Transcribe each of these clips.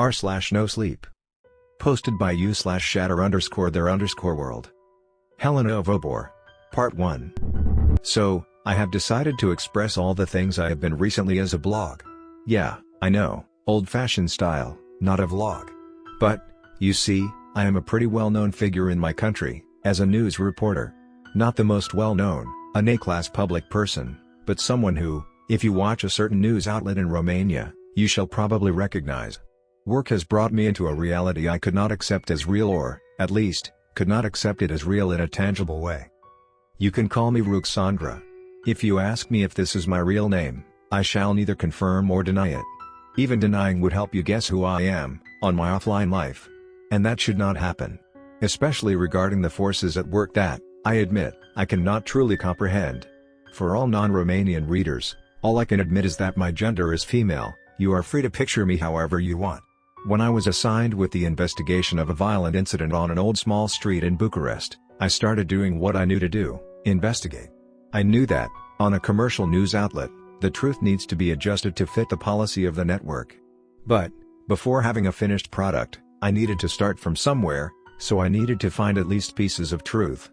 r/no sleep. Posted by u/shatter_their_world. Helena of Obor. Part 1. So, I have decided to express all the things I have been recently as a blog. Yeah, I know, old-fashioned style, not a vlog. But, you see, I am a pretty well-known figure in my country, as a news reporter. Not the most well-known, an A-class public person, but someone who, if you watch a certain news outlet in Romania, you shall probably recognize. Work has brought me into a reality I could not accept as real or, at least, could not accept it as real in a tangible way. You can call me Ruxandra. If you ask me if this is my real name, I shall neither confirm or deny it. Even denying would help you guess who I am, on my offline life. And that should not happen. Especially regarding the forces at work that, I admit, I cannot truly comprehend. For all non-Romanian readers, all I can admit is that my gender is female. You are free to picture me however you want. When I was assigned with the investigation of a violent incident on an old small street in Bucharest, I started doing what I knew to do, investigate. I knew that, on a commercial news outlet, the truth needs to be adjusted to fit the policy of the network. But, before having a finished product, I needed to start from somewhere, so I needed to find at least pieces of truth.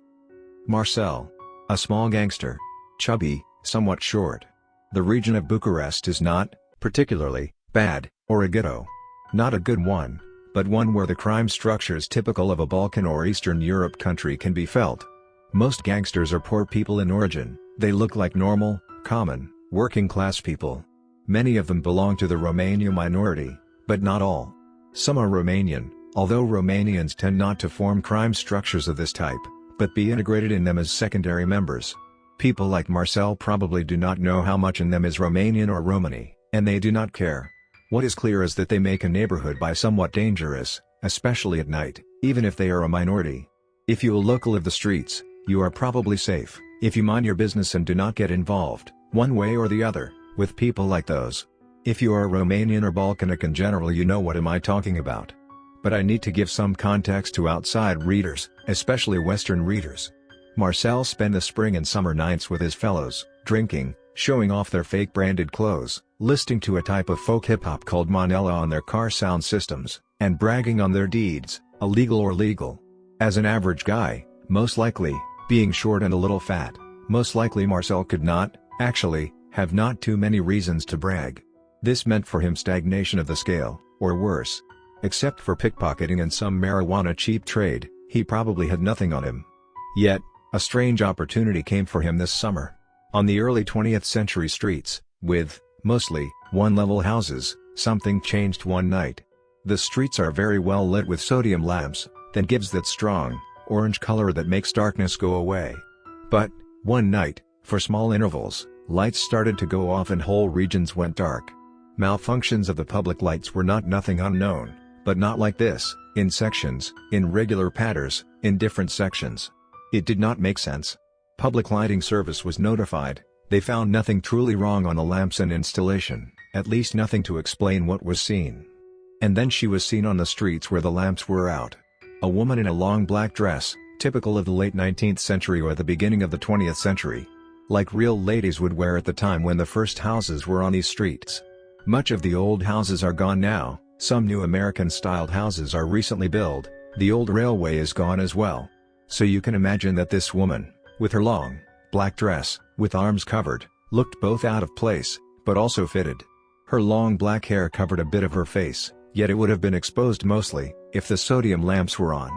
Marcel. A small gangster. Chubby, somewhat short. The region of Bucharest is not, particularly, bad, or a ghetto. Not a good one, but one where the crime structures typical of a Balkan or Eastern Europe country can be felt. Most gangsters are poor people in origin, they look like normal, common, working-class people. Many of them belong to the Romanian minority, but not all. Some are Romanian, although Romanians tend not to form crime structures of this type, but be integrated in them as secondary members. People like Marcel probably do not know how much in them is Romanian or Romani, and they do not care. What is clear is that they make a neighborhood by somewhat dangerous, especially at night, even if they are a minority. If you are local of the streets, you are probably safe, if you mind your business and do not get involved, one way or the other, with people like those. If you are Romanian or Balkanic in general, you know what am I talking about. But I need to give some context to outside readers, especially Western readers. Marcel spent the spring and summer nights with his fellows, drinking, showing off their fake branded clothes, listening to a type of folk hip-hop called Manela on their car sound systems, and bragging on their deeds, illegal or legal. As an average guy, most likely, being short and a little fat, most likely Marcel could not, actually, have not too many reasons to brag. This meant for him stagnation of the scale, or worse. Except for pickpocketing and some marijuana cheap trade, he probably had nothing on him. Yet, a strange opportunity came for him this summer. On the early 20th century streets, with, mostly, one-level houses, something changed one night. The streets are very well lit with sodium lamps, that gives that strong, orange color that makes darkness go away. But, one night, for small intervals, lights started to go off and whole regions went dark. Malfunctions of the public lights were not nothing unknown, but not like this, in sections, in regular patterns, in different sections. It did not make sense. Public lighting service was notified, they found nothing truly wrong on the lamps and installation, at least nothing to explain what was seen. And then she was seen on the streets where the lamps were out. A woman in a long black dress, typical of the late 19th century or the beginning of the 20th century. Like real ladies would wear at the time when the first houses were on these streets. Much of the old houses are gone now, some new American-styled houses are recently built, the old railway is gone as well. So you can imagine that this woman, with her long, black dress, with arms covered, looked both out of place, but also fitted. Her long black hair covered a bit of her face, yet it would have been exposed mostly, if the sodium lamps were on.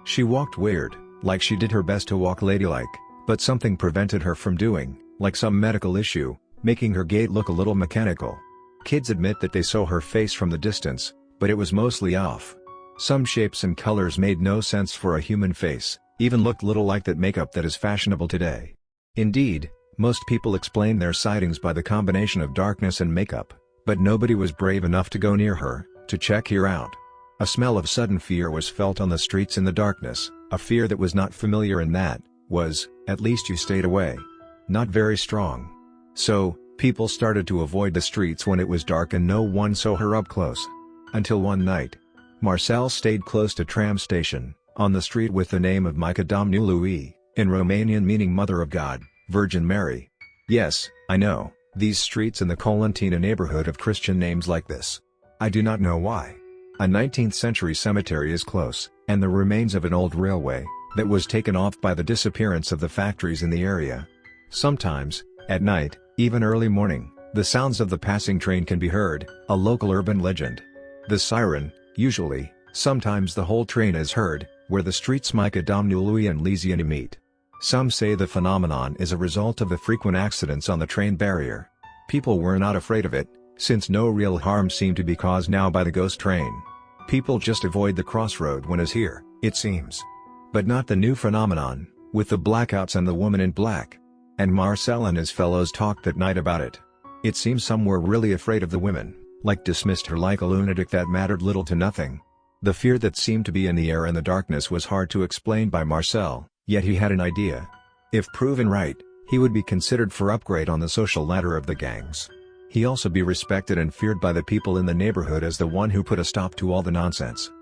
She walked weird, like she did her best to walk ladylike, but something prevented her from doing, like some medical issue, making her gait look a little mechanical. Kids admit that they saw her face from the distance, but it was mostly off. Some shapes and colors made no sense for a human face, even looked little like that makeup that is fashionable today. Indeed, most people explain their sightings by the combination of darkness and makeup, but nobody was brave enough to go near her, to check her out. A smell of sudden fear was felt on the streets in the darkness, a fear that was not familiar and that, was, at least you stayed away. Not very strong. So, people started to avoid the streets when it was dark and no one saw her up close. Until one night. Marcel stayed close to tram station, on the street with the name of Maica Domnului, in Romanian meaning Mother of God, Virgin Mary. Yes, I know, these streets in the Colentina neighborhood have Christian names like this. I do not know why. A 19th century cemetery is close, and the remains of an old railway that was taken off by the disappearance of the factories in the area. Sometimes, at night, even early morning, the sounds of the passing train can be heard, a local urban legend. The siren, usually, sometimes the whole train is heard, where the streets Mica Domnului and Lesiani meet. Some say the phenomenon is a result of the frequent accidents on the train barrier. People were not afraid of it, since no real harm seemed to be caused now by the ghost train. People just avoid the crossroad when it's here, it seems. But not the new phenomenon, with the blackouts and the woman in black. And Marcel and his fellows talked that night about it. It seems some were really afraid of the women, like dismissed her like a lunatic that mattered little to nothing. The fear that seemed to be in the air and the darkness was hard to explain by Marcel, yet he had an idea. If proven right, he would be considered for upgrade on the social ladder of the gangs. He also be respected and feared by the people in the neighborhood as the one who put a stop to all the nonsense.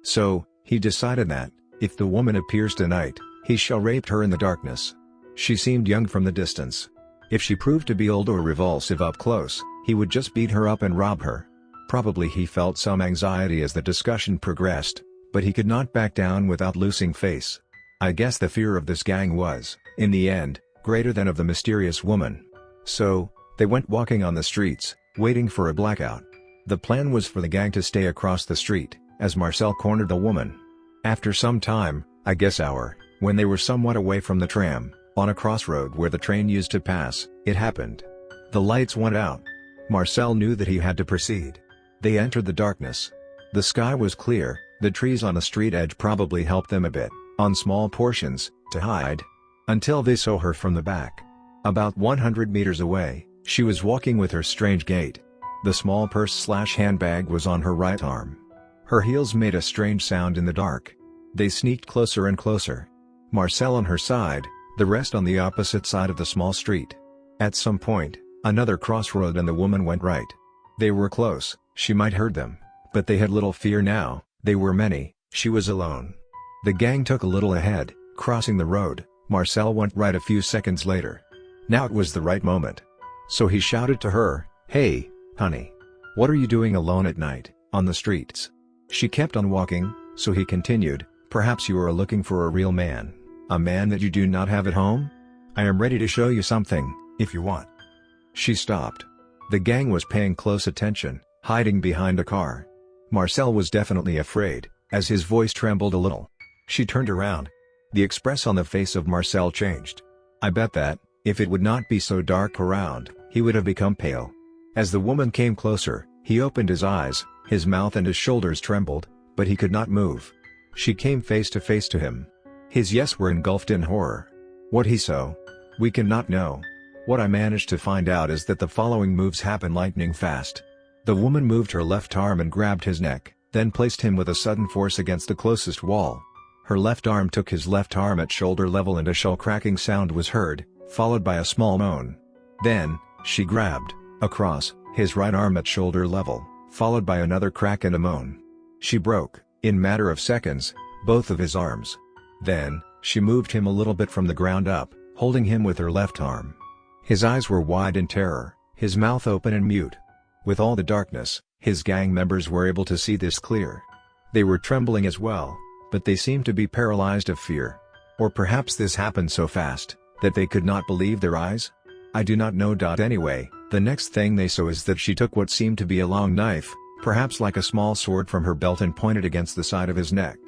So, he decided that, if the woman appears tonight, he shall rape her in the darkness. She seemed young from the distance. If she proved to be old or revulsive up close, he would just beat her up and rob her. Probably he felt some anxiety as the discussion progressed, but he could not back down without losing face. I guess the fear of this gang was, in the end, greater than of the mysterious woman. So, they went walking on the streets, waiting for a blackout. The plan was for the gang to stay across the street, as Marcel cornered the woman. After some time, I guess hour, when they were somewhat away from the tram, on a crossroad where the train used to pass, it happened. The lights went out. Marcel knew that he had to proceed. They entered the darkness. The sky was clear, the trees on the street edge probably helped them a bit, on small portions, to hide. Until they saw her from the back. About 100 meters away, she was walking with her strange gait. The small purse/handbag was on her right arm. Her heels made a strange sound in the dark. They sneaked closer and closer. Marcel on her side, the rest on the opposite side of the small street. At some point, another crossroad and the woman went right. They were close, she might heard them, but they had little fear now, they were many, she was alone. The gang took a little ahead, crossing the road. Marcel went right a few seconds later. Now it was the right moment. So he shouted to her, "Hey, honey. What are you doing alone at night, on the streets?" She kept on walking, so he continued, "Perhaps you are looking for a real man, a man that you do not have at home? I am ready to show you something, if you want." She stopped. The gang was paying close attention, hiding behind a car. Marcel was definitely afraid, as his voice trembled a little. She turned around. The expression on the face of Marcel changed. I bet that, if it would not be so dark around, he would have become pale. As the woman came closer, he opened his eyes, his mouth and his shoulders trembled, but he could not move. She came face to face to him. His yes were engulfed in horror. What he saw? We cannot know. What I managed to find out is that the following moves happen lightning fast. The woman moved her left arm and grabbed his neck, then placed him with a sudden force against the closest wall. Her left arm took his left arm at shoulder level and a shell-cracking sound was heard, followed by a small moan. Then, she grabbed, across, his right arm at shoulder level, followed by another crack and a moan. She broke, in matter of seconds, both of his arms. Then, she moved him a little bit from the ground up, holding him with her left arm. His eyes were wide in terror, his mouth open and mute. With all the darkness, his gang members were able to see this clear. They were trembling as well, but they seemed to be paralyzed of fear. Or perhaps this happened so fast, that they could not believe their eyes? I do not know. Anyway, the next thing they saw is that she took what seemed to be a long knife, perhaps like a small sword from her belt and pointed against the side of his neck.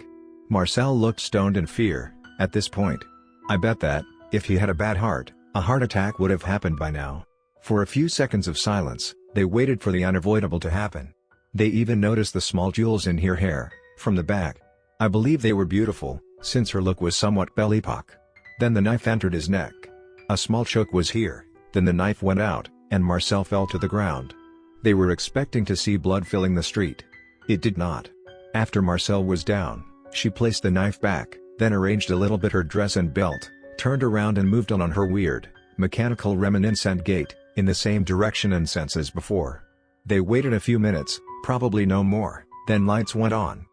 Marcel looked stoned in fear, at this point. I bet that, if he had a bad heart, a heart attack would have happened by now. For a few seconds of silence, they waited for the unavoidable to happen. They even noticed the small jewels in her hair, from the back. I believe they were beautiful, since her look was somewhat belle epoque. Then the knife entered his neck. A small choke was here, then the knife went out, and Marcel fell to the ground. They were expecting to see blood filling the street. It did not. After Marcel was down, she placed the knife back, then arranged a little bit her dress and belt, turned around and moved on her weird, mechanical reminiscent gait, in the same direction and sense as before. They waited a few minutes, probably no more, then lights went on.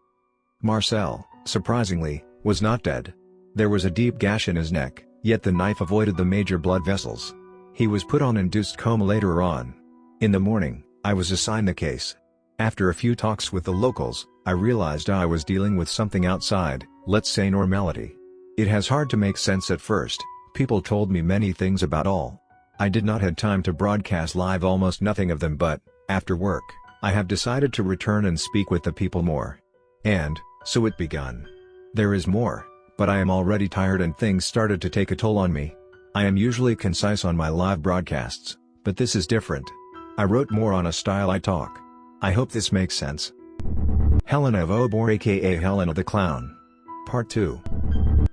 Marcel, surprisingly, was not dead. There was a deep gash in his neck, yet the knife avoided the major blood vessels. He was put on induced coma later on. In the morning, I was assigned the case. After a few talks with the locals, I realized I was dealing with something outside, let's say normality. It has hard to make sense at first. People told me many things about all. I did not have time to broadcast live almost nothing of them, but, after work, I have decided to return and speak with the people more. And, so it begun. There is more, but I am already tired and things started to take a toll on me. I am usually concise on my live broadcasts, but this is different. I wrote more on a style I talk. I hope this makes sense. Helena of Obor aka Helena the Clown. Part 2.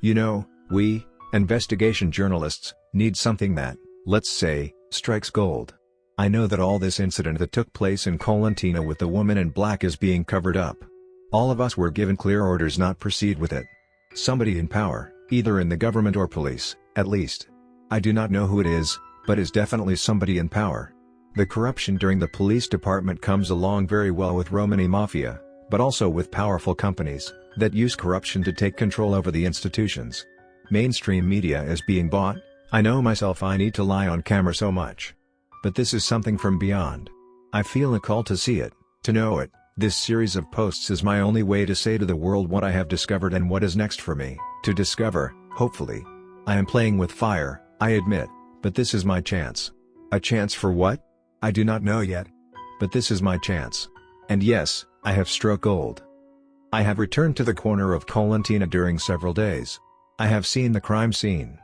You know, we, investigation journalists, need something that, let's say, strikes gold. I know that all this incident that took place in Colentina with the woman in black is being covered up. All of us were given clear orders not proceed with it. Somebody in power, either in the government or police, at least. I do not know who it is, but is definitely somebody in power. The corruption during the police department comes along very well with Romani Mafia, but also with powerful companies that use corruption to take control over the institutions. Mainstream media is being bought. I know myself I need to lie on camera so much. But this is something from beyond. I feel a call to see it, to know it. This series of posts is my only way to say to the world what I have discovered and what is next for me to discover, hopefully. I am playing with fire, I admit, but this is my chance. A chance for what? I do not know yet. But this is my chance. And yes, I have struck gold. I have returned to the corner of Colentina during several days. I have seen the crime scene.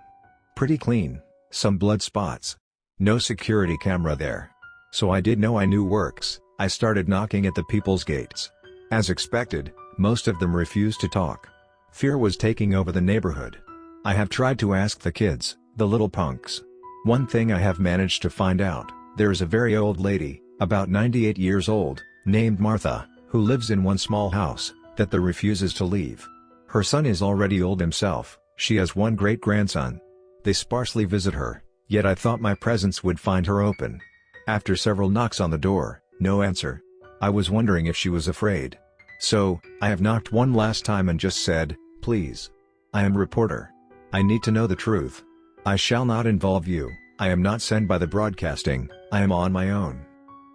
Pretty clean, some blood spots. No security camera there. So I did know I knew works. I started knocking at the people's gates. As expected, most of them refused to talk. Fear was taking over the neighborhood. I have tried to ask the kids, the little punks. One thing I have managed to find out. There is a very old lady, about 98 years old, named Martha, who lives in one small house, that refuses to leave. Her son is already old himself, she has one great-grandson. They sparsely visit her, yet I thought my presence would find her open. After several knocks on the door, no answer. I was wondering if she was afraid. So, I have knocked one last time and just said, please. I am reporter. I need to know the truth. I shall not involve you. I am not sent by the broadcasting, I am on my own.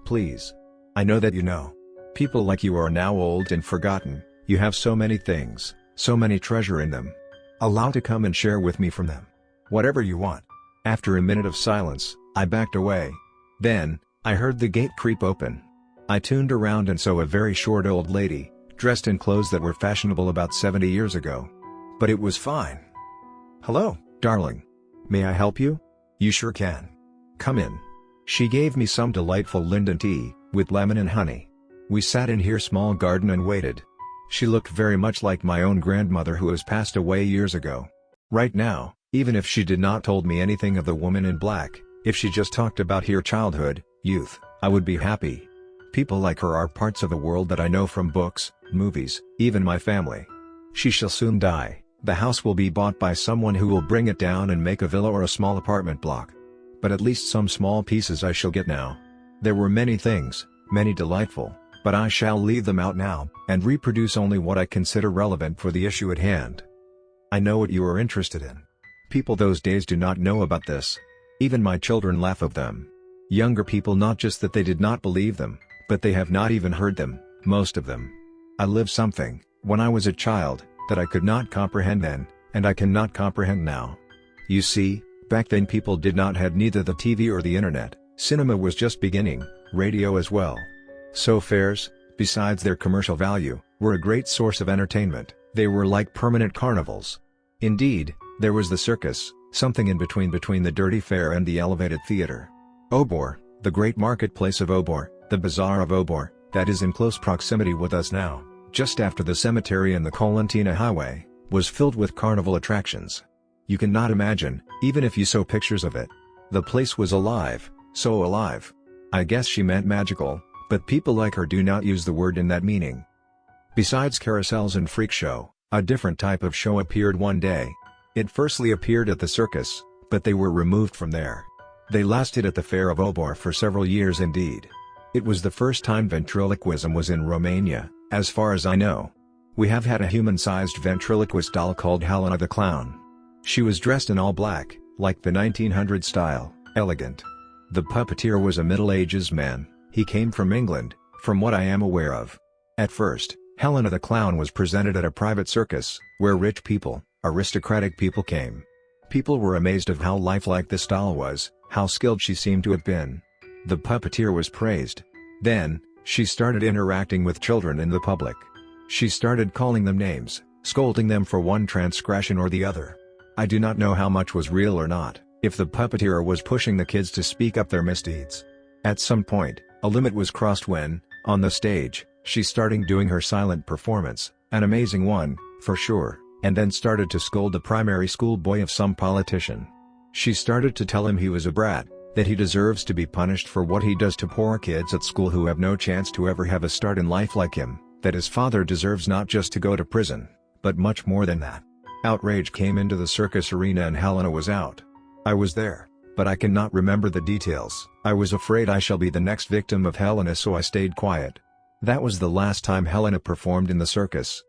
Please. I know that you know. People like you are now old and forgotten, you have so many things, so many treasure in them. Allow to come and share with me from them. Whatever you want. After a minute of silence, I backed away. Then, I heard the gate creep open. I tuned around and saw a very short old lady, dressed in clothes that were fashionable about 70 years ago. But it was fine. Hello, darling. May I help you? You sure can. Come in. She gave me some delightful linden tea, with lemon and honey. We sat in her small garden and waited. She looked very much like my own grandmother who has passed away years ago. Right now, even if she did not told me anything of the woman in black, if she just talked about her childhood, youth, I would be happy. People like her are parts of the world that I know from books, movies, even my family. She shall soon die. The house will be bought by someone who will bring it down and make a villa or a small apartment block. But at least some small pieces I shall get now. There were many things, many delightful, but I shall leave them out now, and reproduce only what I consider relevant for the issue at hand. I know what you are interested in. People those days do not know about this. Even my children laugh of them. Younger people, not just that they did not believe them, but they have not even heard them, most of them. I lived something, when I was a child, that I could not comprehend then, and I cannot comprehend now. You see, back then people did not have neither the TV or the internet, cinema was just beginning, radio as well. So fairs, besides their commercial value, were a great source of entertainment, they were like permanent carnivals. Indeed, there was the circus, something in between the dirty fair and the elevated theater. Obor, the great marketplace of Obor, the bazaar of Obor, that is in close proximity with us now, just after the cemetery and the Colentina highway, was filled with carnival attractions. You cannot imagine, even if you saw pictures of it. The place was alive, so alive. I guess she meant magical, but people like her do not use the word in that meaning. Besides carousels and freak show, a different type of show appeared one day. It firstly appeared at the circus, but they were removed from there. They lasted at the fair of Obor for several years indeed. It was the first time ventriloquism was in Romania, as far as I know. We have had a human-sized ventriloquist doll called Helena the Clown. She was dressed in all black, like the 1900 style, elegant. The puppeteer was a middle-aged man, he came from England, from what I am aware of. At first, Helena the Clown was presented at a private circus, where rich people, aristocratic people came. People were amazed of how lifelike this doll was, how skilled she seemed to have been. The puppeteer was praised. Then, she started interacting with children in the public. She started calling them names, scolding them for one transgression or the other. I do not know how much was real or not, if the puppeteer was pushing the kids to speak up their misdeeds. At some point, a limit was crossed when, on the stage, she started doing her silent performance, an amazing one, for sure, and then started to scold the primary school boy of some politician. She started to tell him he was a brat, that he deserves to be punished for what he does to poor kids at school who have no chance to ever have a start in life like him, that his father deserves not just to go to prison, but much more than that. Outrage came into the circus arena and Helena was out. I was there, but I cannot remember the details. I was afraid I shall be the next victim of Helena, so I stayed quiet. That was the last time Helena performed in the circus.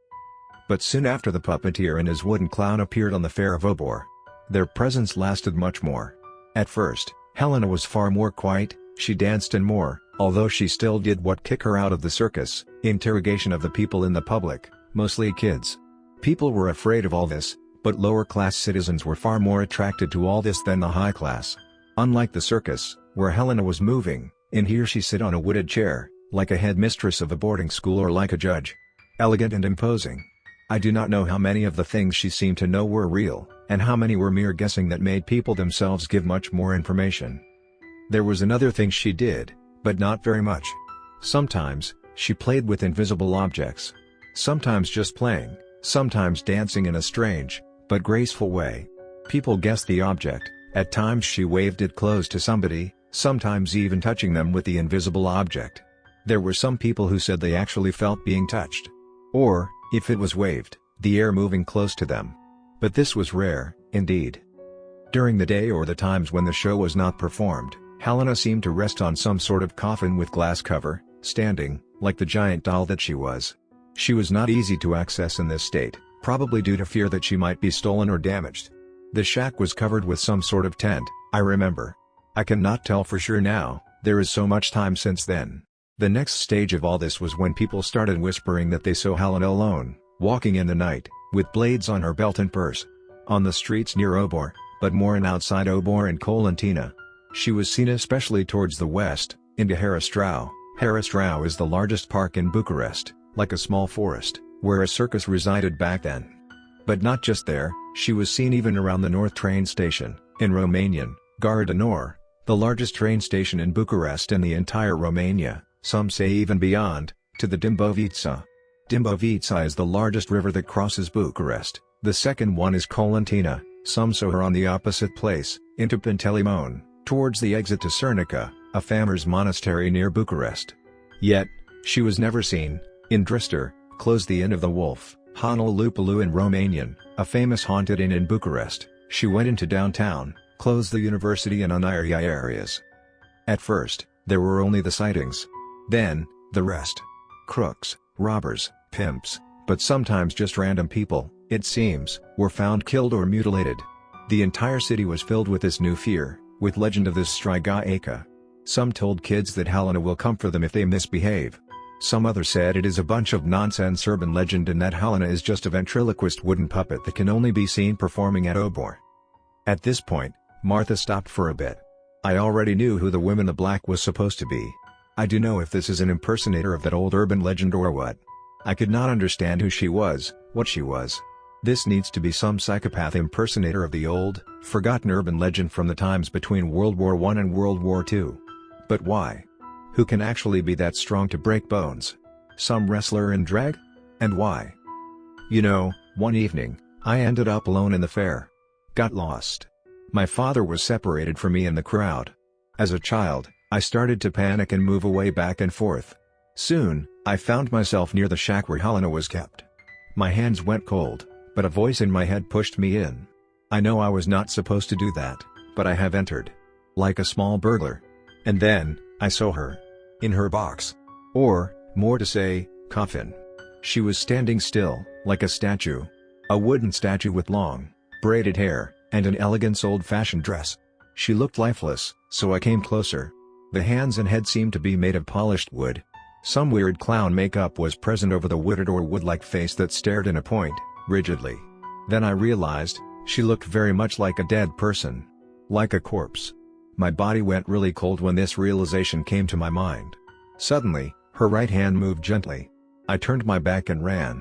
But soon after, the puppeteer and his wooden clown appeared on the Fair of Obor. Their presence lasted much more. At first, Helena was far more quiet, she danced and more, although she still did what kick her out of the circus, interrogation of the people in the public, mostly kids. People were afraid of all this, but lower-class citizens were far more attracted to all this than the high class. Unlike the circus, where Helena was moving, in here she sat on a wooded chair, like a headmistress of a boarding school or like a judge. Elegant and imposing. I do not know how many of the things she seemed to know were real, and how many were mere guessing that made people themselves give much more information. There was another thing she did, but not very much. Sometimes, she played with invisible objects. Sometimes just playing, sometimes dancing in a strange, but graceful way. People guessed the object, at times she waved it close to somebody, sometimes even touching them with the invisible object. There were some people who said they actually felt being touched. Or, if it was waved, the air moving close to them. But this was rare, indeed. During the day or the times when the show was not performed, Helena seemed to rest on some sort of coffin with glass cover, standing, like the giant doll that she was. She was not easy to access in this state, probably due to fear that she might be stolen or damaged. The shack was covered with some sort of tent, I remember. I cannot tell for sure now, there is so much time since then. The next stage of all this was when people started whispering that they saw Helena alone, walking in the night, with blades on her belt and purse. On the streets near Obor, but more in outside Obor and Colentina. She was seen especially towards the west, into Harastrau. Harastrau is the largest park in Bucharest, like a small forest, where a circus resided back then. But not just there, she was seen even around the North train station, in Romanian, Gara de Nord, the largest train station in Bucharest and the entire Romania. Some say even beyond, to the Dâmbovița. Dâmbovița is the largest river that crosses Bucharest, the second one is Colentina, some saw her on the opposite place, into Pantelimon, towards the exit to Cernica, a farmer's monastery near Bucharest. Yet, she was never seen, in Drister, close the Inn of the Wolf, Honolulu in Romanian, a famous haunted inn in Bucharest. She went into downtown, closed the university and Unirea areas. At first, there were only the sightings. Then, the rest. Crooks, robbers, pimps, but sometimes just random people, it seems, were found killed or mutilated. The entire city was filled with this new fear, with legend of this Strigaeka. Some told kids that Helena will come for them if they misbehave. Some others said it is a bunch of nonsense urban legend and that Helena is just a ventriloquist wooden puppet that can only be seen performing at Obor. At this point, Martha stopped for a bit. I already knew who the woman in black was supposed to be. I do know if this is an impersonator of that old urban legend or what. I could not understand who she was, what she was. This needs to be some psychopath impersonator of the old, forgotten urban legend from the times between World War I and World War II. But why? Who can actually be that strong to break bones? Some wrestler in drag? And why? You know, one evening, I ended up alone in the fair. Got lost. My father was separated from me in the crowd. As a child, I started to panic and move away back and forth. Soon, I found myself near the shack where Helena was kept. My hands went cold, but a voice in my head pushed me in. I know I was not supposed to do that, but I have entered. Like a small burglar. And then, I saw her. In her box. Or, more to say, coffin. She was standing still, like a statue. A wooden statue with long, braided hair, and an elegant old-fashioned dress. She looked lifeless, so I came closer. The hands and head seemed to be made of polished wood. Some weird clown makeup was present over the wooded or wood-like face that stared in a point, rigidly. Then I realized, she looked very much like a dead person. Like a corpse. My body went really cold when this realization came to my mind. Suddenly, her right hand moved gently. I turned my back and ran.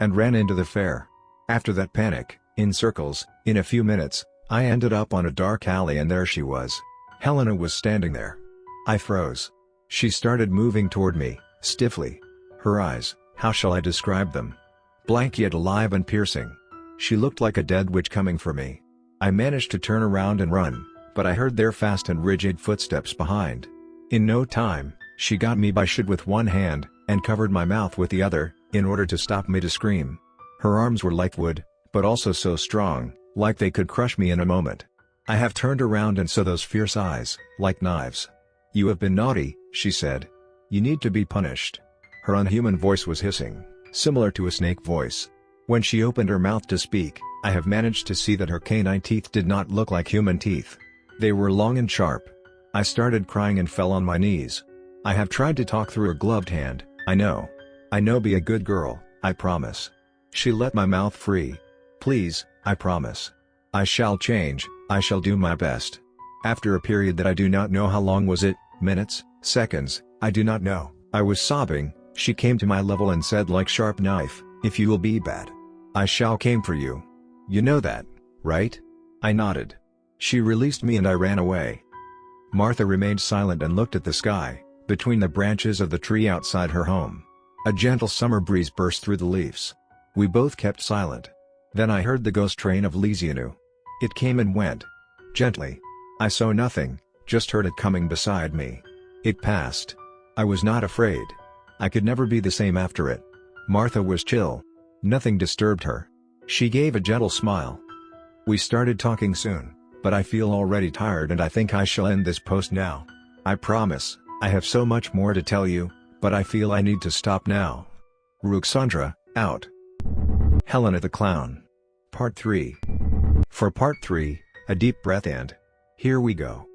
And ran into the fair. After that panic, in circles, in a few minutes, I ended up on a dark alley and there she was. Helena was standing there. I froze. She started moving toward me, stiffly. Her eyes, how shall I describe them? Blank yet alive and piercing. She looked like a dead witch coming for me. I managed to turn around and run, but I heard their fast and rigid footsteps behind. In no time, she got me by shit with one hand, and covered my mouth with the other, in order to stop me to scream. Her arms were like wood, but also so strong, like they could crush me in a moment. I have turned around and saw those fierce eyes, like knives. "You have been naughty," she said. "You need to be punished." Her unhuman voice was hissing, similar to a snake voice. When she opened her mouth to speak, I have managed to see that her canine teeth did not look like human teeth. They were long and sharp. I started crying and fell on my knees. I have tried to talk through a gloved hand, I know. Be a good girl, I promise. She let my mouth free. "Please, I promise. I shall change, I shall do my best." After a period that I do not know how long was it, minutes, seconds, I do not know, I was sobbing, she came to my level and said like sharp knife, "If you will be bad, I shall came for you. You know that, right?" I nodded. She released me and I ran away. Martha remained silent and looked at the sky, between the branches of the tree outside her home. A gentle summer breeze burst through the leaves. We both kept silent. Then I heard the ghost train of Lisianu. It came and went. Gently. I saw nothing, just heard it coming beside me. It passed. I was not afraid. I could never be the same after it. Martha was chill. Nothing disturbed her. She gave a gentle smile. We started talking soon, but I feel already tired and I think I shall end this post now. I promise, I have so much more to tell you, but I feel I need to stop now. Ruxandra, out. Helena the Clown. Part 3. For Part 3, a deep breath and here we go.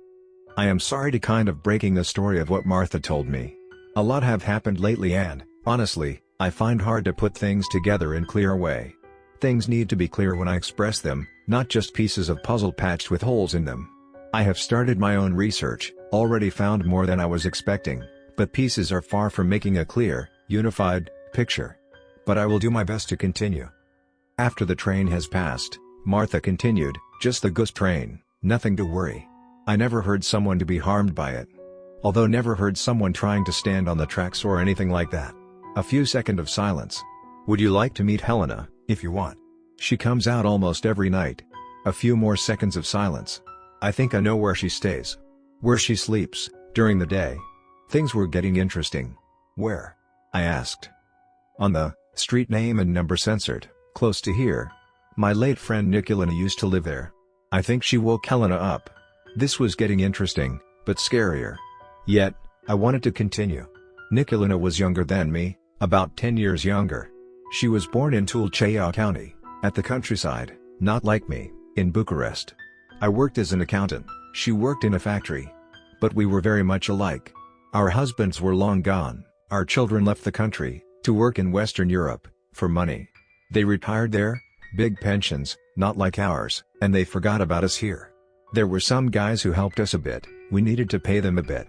I am sorry to kind of breaking the story of what Martha told me. A lot have happened lately and, honestly, I find hard to put things together in clear way. Things need to be clear when I express them, not just pieces of puzzle patched with holes in them. I have started my own research, already found more than I was expecting, but pieces are far from making a clear, unified picture. But I will do my best to continue. After the train has passed, Martha continued, just the ghost train, nothing to worry. I never heard someone to be harmed by it. Although never heard someone trying to stand on the tracks or anything like that. A few seconds of silence. Would you like to meet Helena, if you want? She comes out almost every night. A few more seconds of silence. I think I know where she stays. Where she sleeps, during the day. Things were getting interesting. Where? I asked. On the street name and number censored, close to here. My late friend Nicolina used to live there. I think she woke Helena up. This was getting interesting, but scarier. Yet, I wanted to continue. Nicolina was younger than me, about 10 years younger. She was born in Tulcea County, at the countryside, not like me, in Bucharest. I worked as an accountant, she worked in a factory. But we were very much alike. Our husbands were long gone, our children left the country, to work in Western Europe, for money. They retired there, big pensions, not like ours, and they forgot about us here. There were some guys who helped us a bit, we needed to pay them a bit.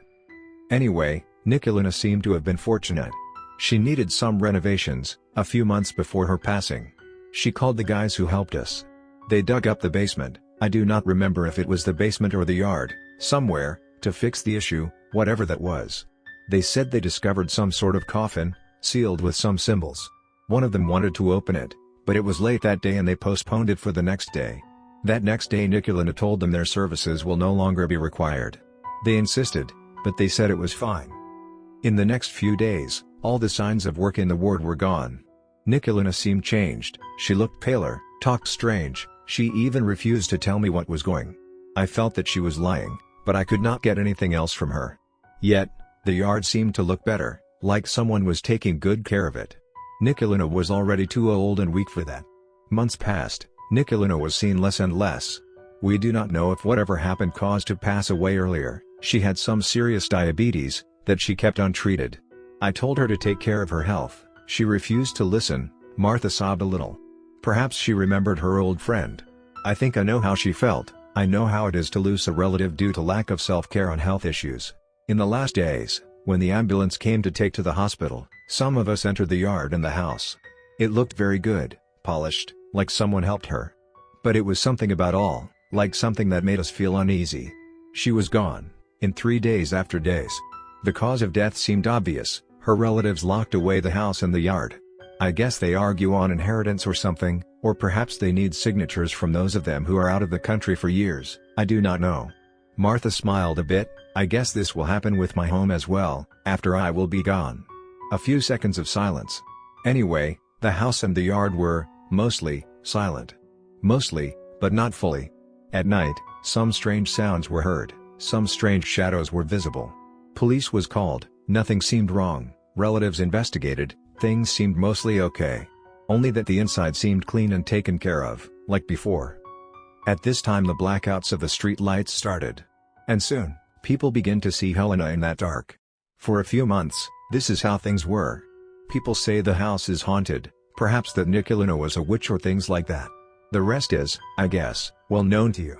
Anyway, Nicolina seemed to have been fortunate. She needed some renovations, a few months before her passing. She called the guys who helped us. They dug up the basement, I do not remember if it was the basement or the yard, somewhere, to fix the issue, whatever that was. They said they discovered some sort of coffin, sealed with some symbols. One of them wanted to open it, but it was late that day and they postponed it for the next day. That next day Nicolina told them their services will no longer be required. They insisted, but they said it was fine. In the next few days, all the signs of work in the ward were gone. Nicolina seemed changed, she looked paler, talked strange, she even refused to tell me what was going. I felt that she was lying, but I could not get anything else from her. Yet, the yard seemed to look better, like someone was taking good care of it. Nicolina was already too old and weak for that. Months passed, Nicolina was seen less and less. We do not know if whatever happened caused her to pass away earlier. She had some serious diabetes, that she kept untreated. I told her to take care of her health. She refused to listen. Martha sobbed a little. Perhaps she remembered her old friend. I think I know how she felt. I know how it is to lose a relative due to lack of self-care on health issues. In the last days, when the ambulance came to take to the hospital, some of us entered the yard and the house. It looked very good, polished, like someone helped her. But it was something about all, like something that made us feel uneasy. She was gone, in 3 days after days. The cause of death seemed obvious. Her relatives locked away the house and the yard. I guess they argue on inheritance or something, or perhaps they need signatures from those of them who are out of the country for years. I do not know. Martha smiled a bit. I guess this will happen with my home as well, after I will be gone. A few seconds of silence. Anyway, the house and the yard were, mostly, silent. Mostly, but not fully. At night, some strange sounds were heard, some strange shadows were visible. Police was called, nothing seemed wrong, relatives investigated, things seemed mostly okay. Only that the inside seemed clean and taken care of, like before. At this time the blackouts of the street lights started. And soon, people began to see Helena in that dark. For a few months, this is how things were. People say the house is haunted, perhaps that Nicolina was a witch or things like that. The rest is, I guess, well known to you.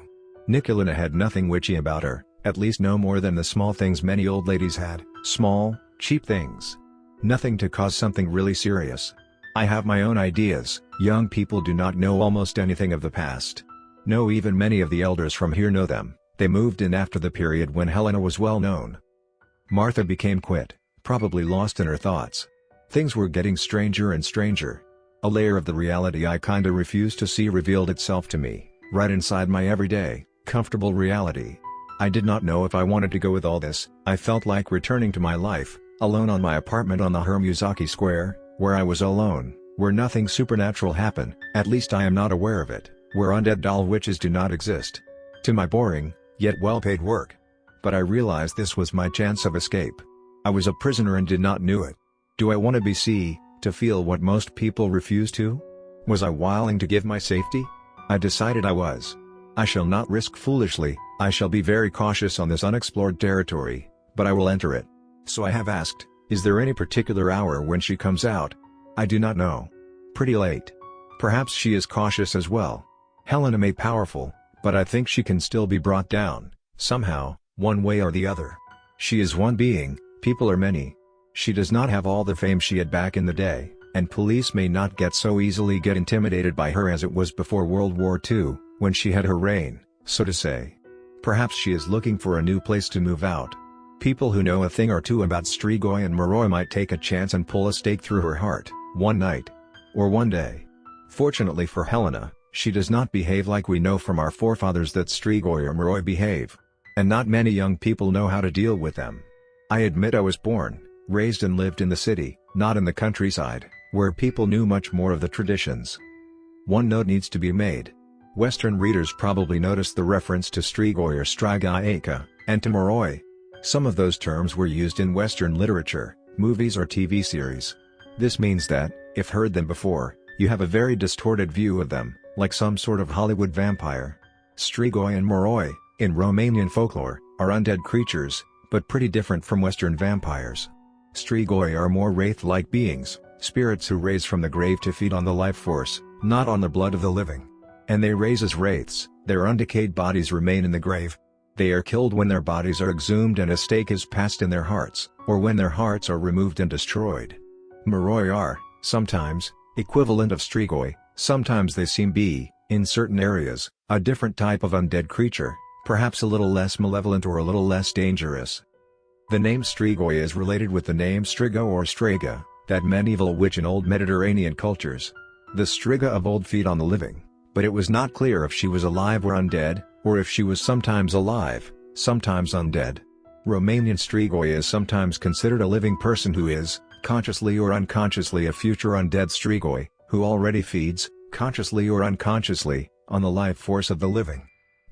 Nicolina had nothing witchy about her, at least no more than the small things many old ladies had, small, cheap things. Nothing to cause something really serious. I have my own ideas. Young people do not know almost anything of the past. No, even many of the elders from here know them. They moved in after the period when Helena was well known. Martha became quiet, probably lost in her thoughts. Things were getting stranger and stranger. A layer of the reality I kinda refused to see revealed itself to me, right inside my everyday, comfortable reality. I did not know if I wanted to go with all this. I felt like returning to my life, alone on my apartment on the Hermuzaki Square, where I was alone, where nothing supernatural happened, at least I am not aware of it, where undead doll witches do not exist. To my boring, yet well-paid work. But I realized this was my chance of escape. I was a prisoner and did not know it. Do I want to be to feel what most people refuse to? Was I willing to give my safety? I decided I was. I shall not risk foolishly, I shall be very cautious on this unexplored territory, but I will enter it. So I have asked, is there any particular hour when she comes out? I do not know. Pretty late. Perhaps she is cautious as well. Helena may powerful, but I think she can still be brought down, somehow, one way or the other. She is one being, people are many. She does not have all the fame she had back in the day, and police may not so easily get intimidated by her as it was before World War II, when she had her reign, so to say. Perhaps she is looking for a new place to move out. People who know a thing or two about Strigoi and Moroi might take a chance and pull a stake through her heart, one night. Or one day. Fortunately for Helena, she does not behave like we know from our forefathers that Strigoi or Moroi behave. And not many young people know how to deal with them. I admit I was born, raised and lived in the city, not in the countryside, where people knew much more of the traditions. One note needs to be made. Western readers probably noticed the reference to Strigoi or Strigaika, and to Moroi. Some of those terms were used in Western literature, movies or TV series. This means that, if heard them before, you have a very distorted view of them, like some sort of Hollywood vampire. Strigoi and Moroi, in Romanian folklore, are undead creatures, but pretty different from Western vampires. Strigoi are more wraith-like beings, spirits who raise from the grave to feed on the life force, not on the blood of the living. And they raise as wraiths, their undecayed bodies remain in the grave. They are killed when their bodies are exhumed and a stake is passed in their hearts, or when their hearts are removed and destroyed. Moroi are, sometimes, equivalent of Strigoi, sometimes they seem in certain areas, a different type of undead creature, perhaps a little less malevolent or a little less dangerous. The name Strigoi is related with the name Striga or Strega, that medieval witch in old Mediterranean cultures. The Striga of old feed on the living, but it was not clear if she was alive or undead, or if she was sometimes alive, sometimes undead. Romanian Strigoi is sometimes considered a living person who is, consciously or unconsciously, a future undead Strigoi, who already feeds, consciously or unconsciously, on the life force of the living.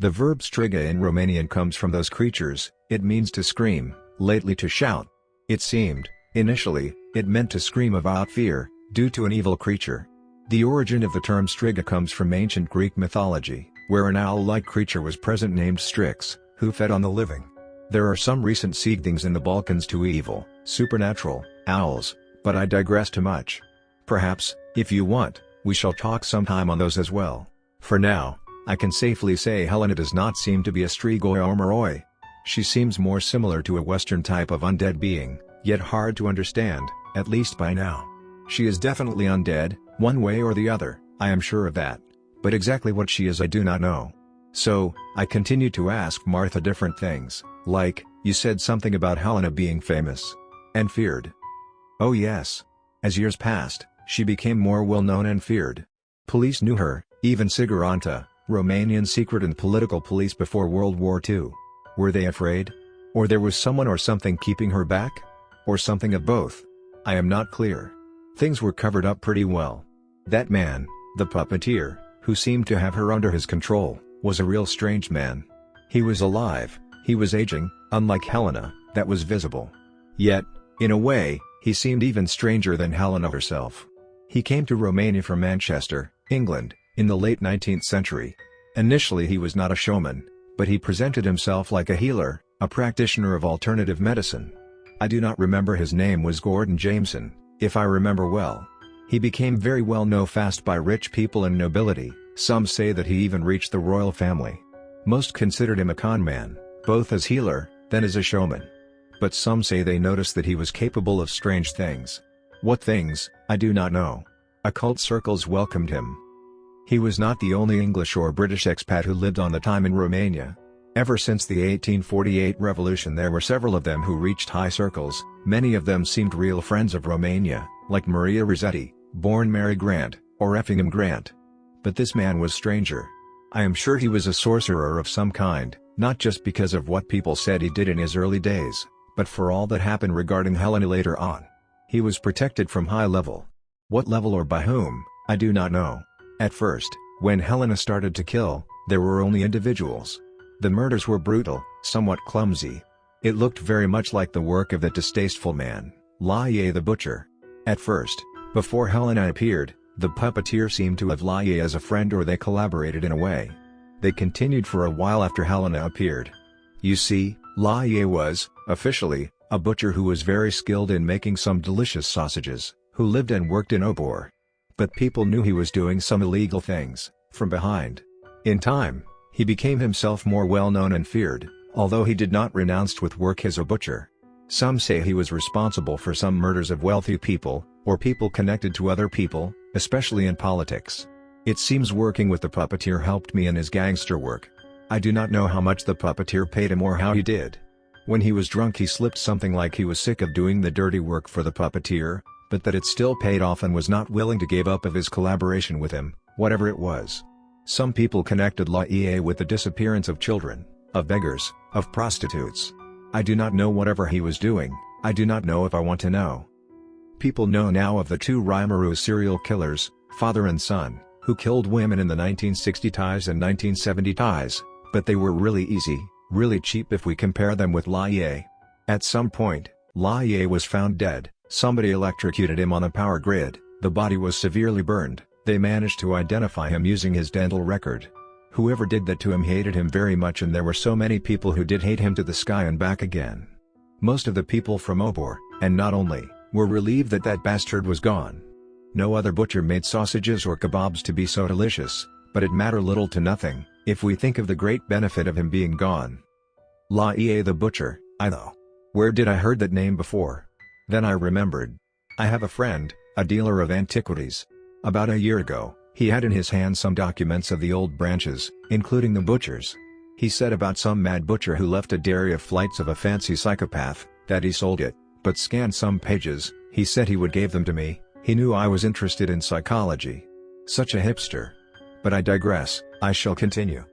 The verb striga in Romanian comes from those creatures. It means to scream, lately to shout. It seemed, initially, it meant to scream about fear, due to an evil creature. The origin of the term striga comes from ancient Greek mythology, where an owl-like creature was present named Strix, who fed on the living. There are some recent seedings in the Balkans to evil, supernatural, owls, but I digress too much. Perhaps, if you want, we shall talk sometime on those as well. For now, I can safely say Helena does not seem to be a Strigoi or Moroi. She seems more similar to a Western type of undead being, yet hard to understand, at least by now. She is definitely undead, one way or the other, I am sure of that. But exactly what she is I do not know. So, I continue to ask Martha different things, like, you said something about Helena being famous. And feared. Oh yes. As years passed, she became more well known and feared. Police knew her, even Siguranta, Romanian secret and political police before World War II. Were they afraid? Or there was someone or something keeping her back? Or something of both? I am not clear. Things were covered up pretty well. That man, the puppeteer, who seemed to have her under his control, was a real strange man. He was alive, he was aging, unlike Helena, that was visible. Yet, in a way, he seemed even stranger than Helena herself. He came to Romania from Manchester, England, in the late 19th century. Initially he was not a showman, but he presented himself like a healer, a practitioner of alternative medicine. I do not remember his name was Gordon Jameson, if I remember well. He became very well known fast by rich people and nobility, some say that he even reached the royal family. Most considered him a con man, both as healer, then as a showman. But some say they noticed that he was capable of strange things. What things, I do not know. Occult circles welcomed him. He was not the only English or British expat who lived on the time in Romania. Ever since the 1848 revolution there were several of them who reached high circles, many of them seemed real friends of Romania, like Maria Rossetti, born Mary Grant, or Effingham Grant. But this man was stranger. I am sure he was a sorcerer of some kind, not just because of what people said he did in his early days, but for all that happened regarding Helena later on. He was protected from high level. What level or by whom, I do not know. At first, when Helena started to kill, there were only individuals. The murders were brutal, somewhat clumsy. It looked very much like the work of that distasteful man, Laie the butcher. At first, before Helena appeared, the puppeteer seemed to have Laie as a friend or they collaborated in a way. They continued for a while after Helena appeared. You see, Laie was, officially, a butcher who was very skilled in making some delicious sausages, who lived and worked in Obor. But people knew he was doing some illegal things, from behind. In time, he became himself more well known and feared, although he did not renounce with work as a butcher. Some say he was responsible for some murders of wealthy people, or people connected to other people, especially in politics. It seems working with the puppeteer helped me in his gangster work. I do not know how much the puppeteer paid him or how he did. When he was drunk he slipped something like he was sick of doing the dirty work for the puppeteer, but that it still paid off and was not willing to give up of his collaboration with him, whatever it was. Some people connected Laie with the disappearance of children, of beggars, of prostitutes. I do not know whatever he was doing, I do not know if I want to know. People know now of the two Rimuru serial killers, father and son, who killed women in the 1960s and 1970s, but they were really easy, really cheap if we compare them with Laie. At some point, Laie was found dead, somebody electrocuted him on a power grid, the body was severely burned, they managed to identify him using his dental record. Whoever did that to him hated him very much and there were so many people who did hate him to the sky and back again. Most of the people from Obor, and not only, were relieved that that bastard was gone. No other butcher made sausages or kebabs to be so delicious, but it mattered little to nothing, if we think of the great benefit of him being gone. Laie the butcher, I know. Where did I heard that name before? Then I remembered. I have a friend, a dealer of antiquities. About a year ago, he had in his hand some documents of the old branches, including the butchers. He said about some mad butcher who left a dairy of flights of a fancy psychopath, that he sold it, but scanned some pages, he said he would give them to me, he knew I was interested in psychology. Such a hipster. But I digress, I shall continue.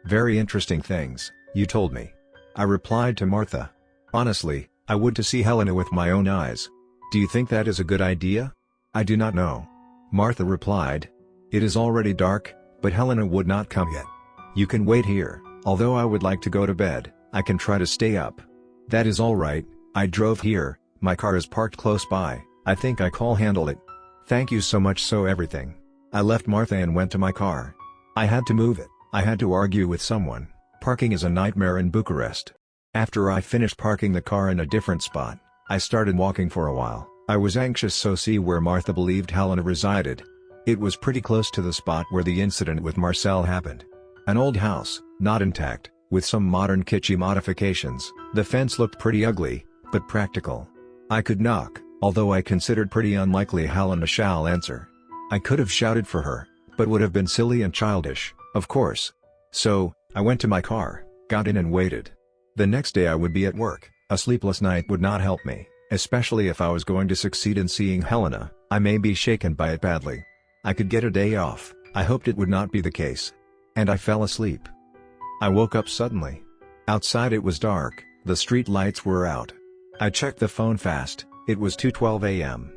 Very interesting things, you told me. I replied to Martha. Honestly, I would to see Helena with my own eyes. Do you think that is a good idea? I do not know. Martha replied. It is already dark, but Helena would not come yet. You can wait here, although I would like to go to bed, I can try to stay up. That is all right, I drove here, my car is parked close by, I think I can handle it. Thank you so much so everything. I left Martha and went to my car. I had to move it, I had to argue with someone, parking is a nightmare in Bucharest. After I finished parking the car in a different spot, I started walking for a while. I was anxious to see where Martha believed Helena resided. It was pretty close to the spot where the incident with Marcel happened. An old house, not intact, with some modern kitschy modifications. The fence looked pretty ugly, but practical. I could knock, although I considered pretty unlikely Helena shall answer. I could have shouted for her, but would have been silly and childish, of course. So, I went to my car, got in and waited. The next day I would be at work. A sleepless night would not help me, especially if I was going to succeed in seeing Helena. I may be shaken by it badly. I could get a day off. I hoped it would not be the case. And I fell asleep. I woke up suddenly. Outside it was dark, the street lights were out. I checked the phone fast, it was 2:12 a.m.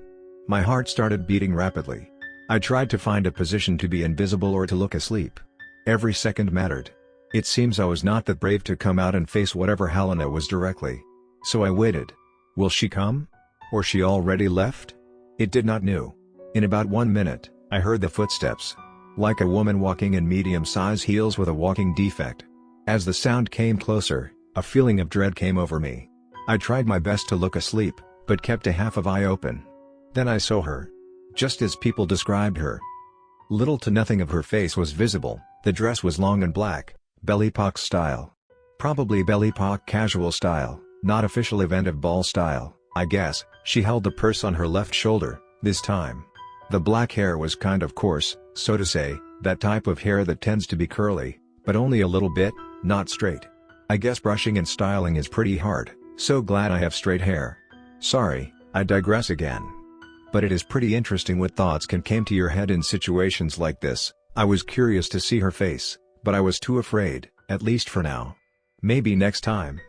My heart started beating rapidly. I tried to find a position to be invisible or to look asleep. Every second mattered. It seems I was not that brave to come out and face whatever Helena was directly. So I waited. Will she come? Or she already left? It did not know. In about 1 minute, I heard the footsteps. Like a woman walking in medium-size heels with a walking defect. As the sound came closer, a feeling of dread came over me. I tried my best to look asleep, but kept a half of eye open. Then I saw her. Just as people described her. Little to nothing of her face was visible. The dress was long and black, belly pock style. Probably belly pock casual style, not official event of ball style, I guess. She held the purse on her left shoulder, this time. The black hair was kind of coarse, so to say, that type of hair that tends to be curly, but only a little bit, not straight. I guess brushing and styling is pretty hard, so glad I have straight hair. Sorry, I digress again. But it is pretty interesting what thoughts can come to your head in situations like this. I was curious to see her face, but I was too afraid, at least for now. Maybe next time.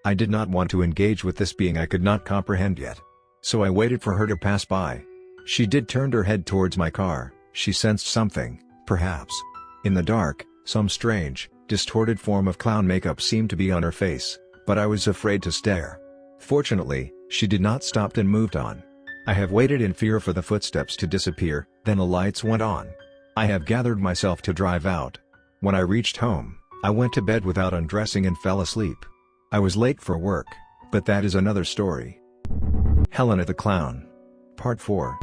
I did not want to engage with this being I could not comprehend yet. So I waited for her to pass by. She did turn her head towards my car. She sensed something, perhaps. In the dark, some strange, distorted form of clown makeup seemed to be on her face, but I was afraid to stare. Fortunately, she did not stop and moved on. I have waited in fear for the footsteps to disappear, then the lights went on. I have gathered myself to drive out. When I reached home, I went to bed without undressing and fell asleep. I was late for work, but that is another story. Helena the Clown. Part 4.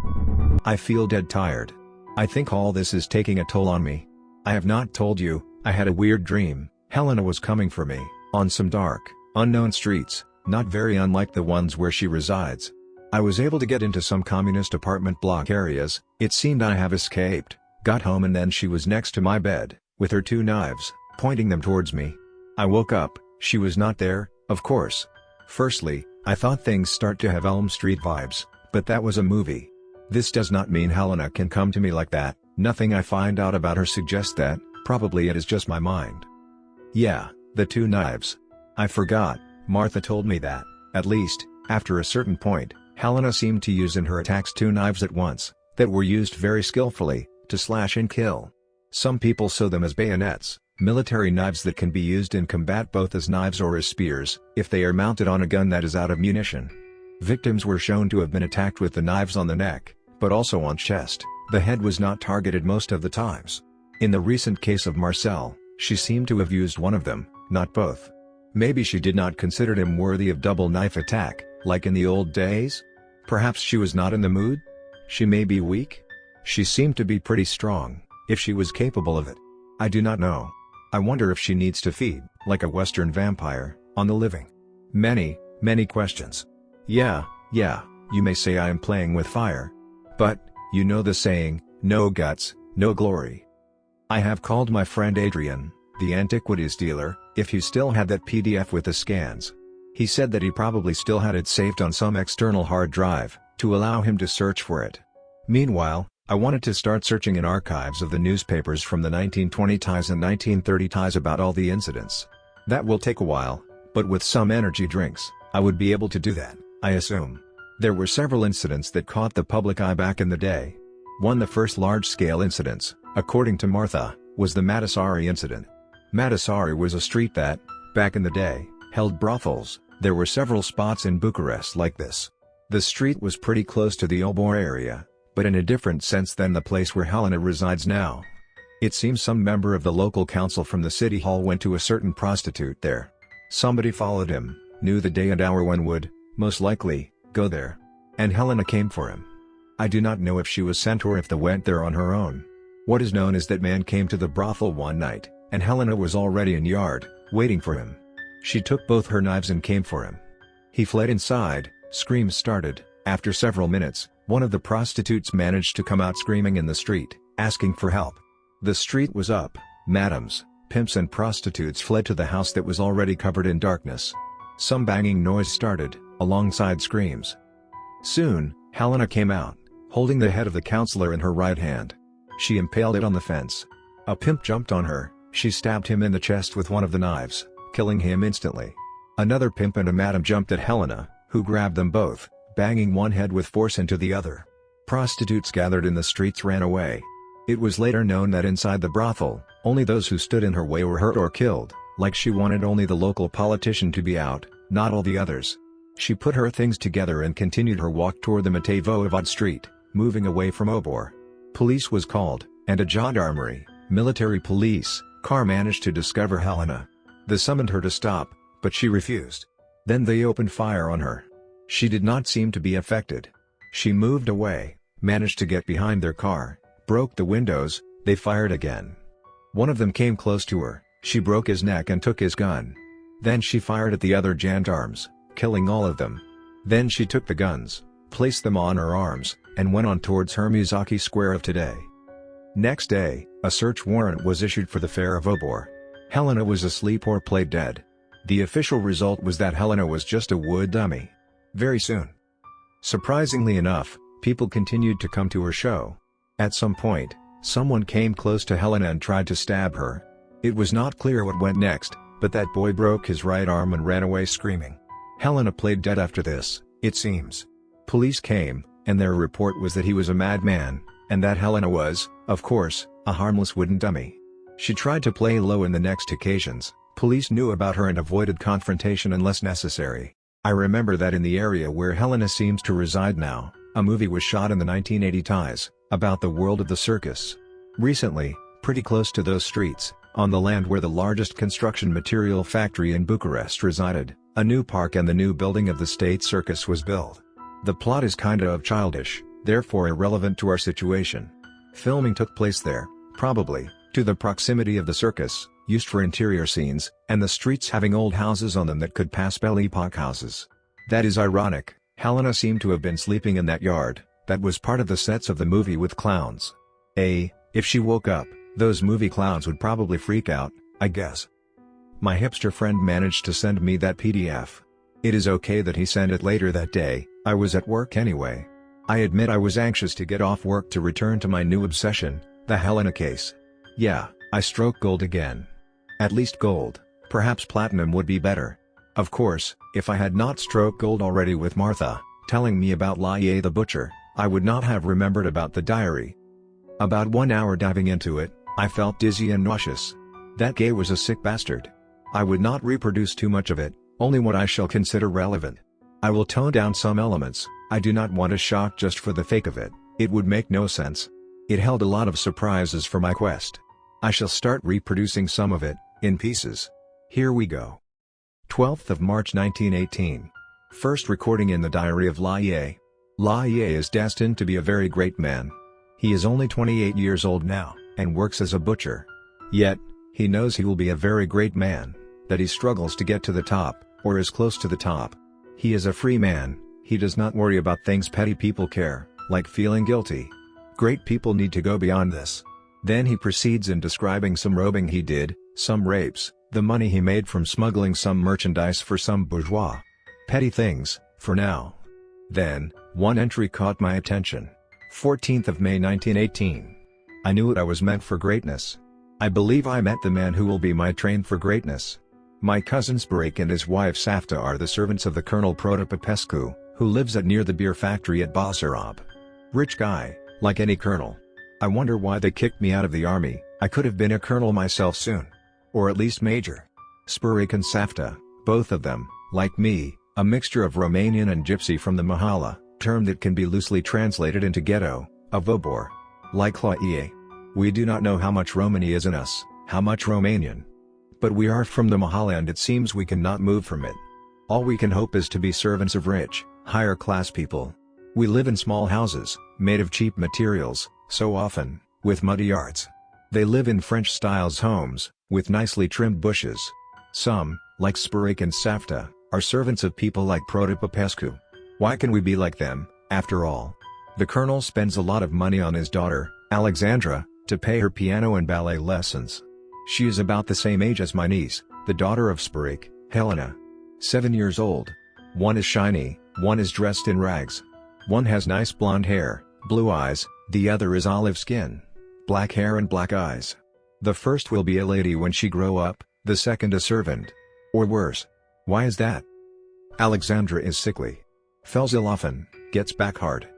I feel dead tired. I think all this is taking a toll on me. I have not told you, I had a weird dream. Helena was coming for me, on some dark, unknown streets, not very unlike the ones where she resides. I was able to get into some communist apartment block areas. It seemed I have escaped, got home and then she was next to my bed, with her 2 knives, pointing them towards me. I woke up, she was not there, of course. Firstly, I thought things start to have Elm Street vibes, but that was a movie. This does not mean Helena can come to me like that. Nothing I find out about her suggests that. Probably it is just my mind. Yeah, the 2 knives. I forgot, Martha told me that, at least, after a certain point, Helena seemed to use in her attacks 2 knives at once, that were used very skillfully, to slash and kill. Some people saw them as bayonets, military knives that can be used in combat both as knives or as spears, if they are mounted on a gun that is out of munition. Victims were shown to have been attacked with the knives on the neck, but also on chest. The head was not targeted most of the times. In the recent case of Marcel, she seemed to have used one of them, not both. Maybe she did not consider him worthy of double knife attack, like in the old days? Perhaps she was not in the mood? She may be weak? She seemed to be pretty strong, if she was capable of it. I do not know. I wonder if she needs to feed, like a Western vampire, on the living. Many, many questions. Yeah, you may say I am playing with fire. But, you know the saying, no guts, no glory. I have called my friend Adrian, the antiquities dealer, if he still had that PDF with the scans. He said that he probably still had it saved on some external hard drive, to allow him to search for it. Meanwhile, I wanted to start searching in archives of the newspapers from the 1920s and 1930s about all the incidents. That will take a while, but with some energy drinks, I would be able to do that, I assume. There were several incidents that caught the public eye back in the day. One, the first large-scale incidents, according to Martha, was the Matasari incident. Matasari was a street that, back in the day, held brothels. There were several spots in Bucharest like this. The street was pretty close to the Obor area, but in a different sense than the place where Helena resides now. It seems some member of the local council from the city hall went to a certain prostitute there. Somebody followed him, knew the day and hour when would, most likely, go there. And Helena came for him. I do not know if she was sent or if they went there on her own. What is known is that man came to the brothel one night, and Helena was already in yard, waiting for him. She took both her knives and came for him. He fled inside, screams started. After several minutes, one of the prostitutes managed to come out screaming in the street, asking for help. The street was up, madams, pimps and prostitutes fled to the house that was already covered in darkness. Some banging noise started, alongside screams. Soon, Helena came out, holding the head of the counselor in her right hand. She impaled it on the fence. A pimp jumped on her, she stabbed him in the chest with one of the knives, killing him instantly. Another pimp and a madam jumped at Helena, who grabbed them both, banging one head with force into the other. Prostitutes gathered in the streets ran away. It was later known that inside the brothel, only those who stood in her way were hurt or killed, like she wanted only the local politician to be out, not all the others. She put her things together and continued her walk toward the Matej-Vojevoda street, moving away from Obor. Police was called, and a gendarmerie, military police, car managed to discover Helena. They summoned her to stop, but she refused. Then they opened fire on her. She did not seem to be affected. She moved away, managed to get behind their car, broke the windows, they fired again. One of them came close to her, she broke his neck and took his gun. Then she fired at the other gendarmes, killing all of them. Then she took the guns, placed them on her arms, and went on towards Hermuzaki Square of today. Next day, a search warrant was issued for the fair of Obor. Helena was asleep or played dead. The official result was that Helena was just a wood dummy. Very soon. Surprisingly enough, people continued to come to her show. At some point, someone came close to Helena and tried to stab her. It was not clear what went next, but that boy broke his right arm and ran away screaming. Helena played dead after this, it seems. Police came, and their report was that he was a madman, and that Helena was, of course, a harmless wooden dummy. She tried to play low in the next occasions. Police knew about her and avoided confrontation unless necessary. I remember that in the area where Helena seems to reside now, a movie was shot in the 1980s, about the world of the circus. Recently, pretty close to those streets, on the land where the largest construction material factory in Bucharest resided, a new park and the new building of the state circus was built. The plot is kinda of childish, therefore irrelevant to our situation. Filming took place there, probably, to the proximity of the circus, used for interior scenes, and the streets having old houses on them that could pass Belle Epoque houses. That is ironic. Helena seemed to have been sleeping in that yard, that was part of the sets of the movie with clowns. If she woke up, those movie clowns would probably freak out, I guess. My hipster friend managed to send me that PDF. It is okay that he sent it later that day, I was at work anyway. I admit I was anxious to get off work to return to my new obsession, the Helena case. Yeah, I struck gold again. At least gold, perhaps platinum would be better. Of course, if I had not struck gold already with Martha, telling me about Laie the butcher, I would not have remembered about the diary. About 1 hour diving into it, I felt dizzy and nauseous. That guy was a sick bastard. I would not reproduce too much of it, only what I shall consider relevant. I will tone down some elements. I do not want a shock just for the fake of it, it would make no sense. It held a lot of surprises for my quest. I shall start reproducing some of it, in pieces. Here we go. 12th of March 1918. First recording in the diary of Laie. Laie is destined to be a very great man. He is only 28 years old now, and works as a butcher. Yet, he knows he will be a very great man, that he struggles to get to the top, or is close to the top. He is a free man, he does not worry about things petty people care, like feeling guilty. Great people need to go beyond this. Then he proceeds in describing some robbing he did, some rapes, the money he made from smuggling some merchandise for some bourgeois. Petty things, for now. Then, one entry caught my attention. 14th of May 1918. I knew it, I was meant for greatness. I believe I met the man who will be my train for greatness. My cousin Sparek and his wife Safta are the servants of the Colonel Protopopescu, who lives at near the beer factory at Basarab. Rich guy, like any colonel. I wonder why they kicked me out of the army. I could have been a colonel myself soon. Or at least major. Sparek and Safta, both of them, like me, a mixture of Romanian and Gypsy from the Mahala, term that can be loosely translated into ghetto, of Obor. Like Laie. We do not know how much Romani is in us, how much Romanian. But we are from the Mahal and it seems we cannot move from it. All we can hope is to be servants of rich, higher class people. We live in small houses, made of cheap materials, so often, with muddy yards. They live in French styles homes, with nicely trimmed bushes. Some, like Spirik and Safta, are servants of people like Protopopescu. Why can we be like them, after all? The colonel spends a lot of money on his daughter, Alexandra, to pay her piano and ballet lessons. She is about the same age as my niece, the daughter of Spirik, Helena. 7 years old. One is shiny, one is dressed in rags. One has nice blonde hair, blue eyes, the other is olive skin. Black hair and black eyes. The first will be a lady when she grow up, the second a servant. Or worse. Why is that? Alexandra is sickly. Falls ill often, gets back hard.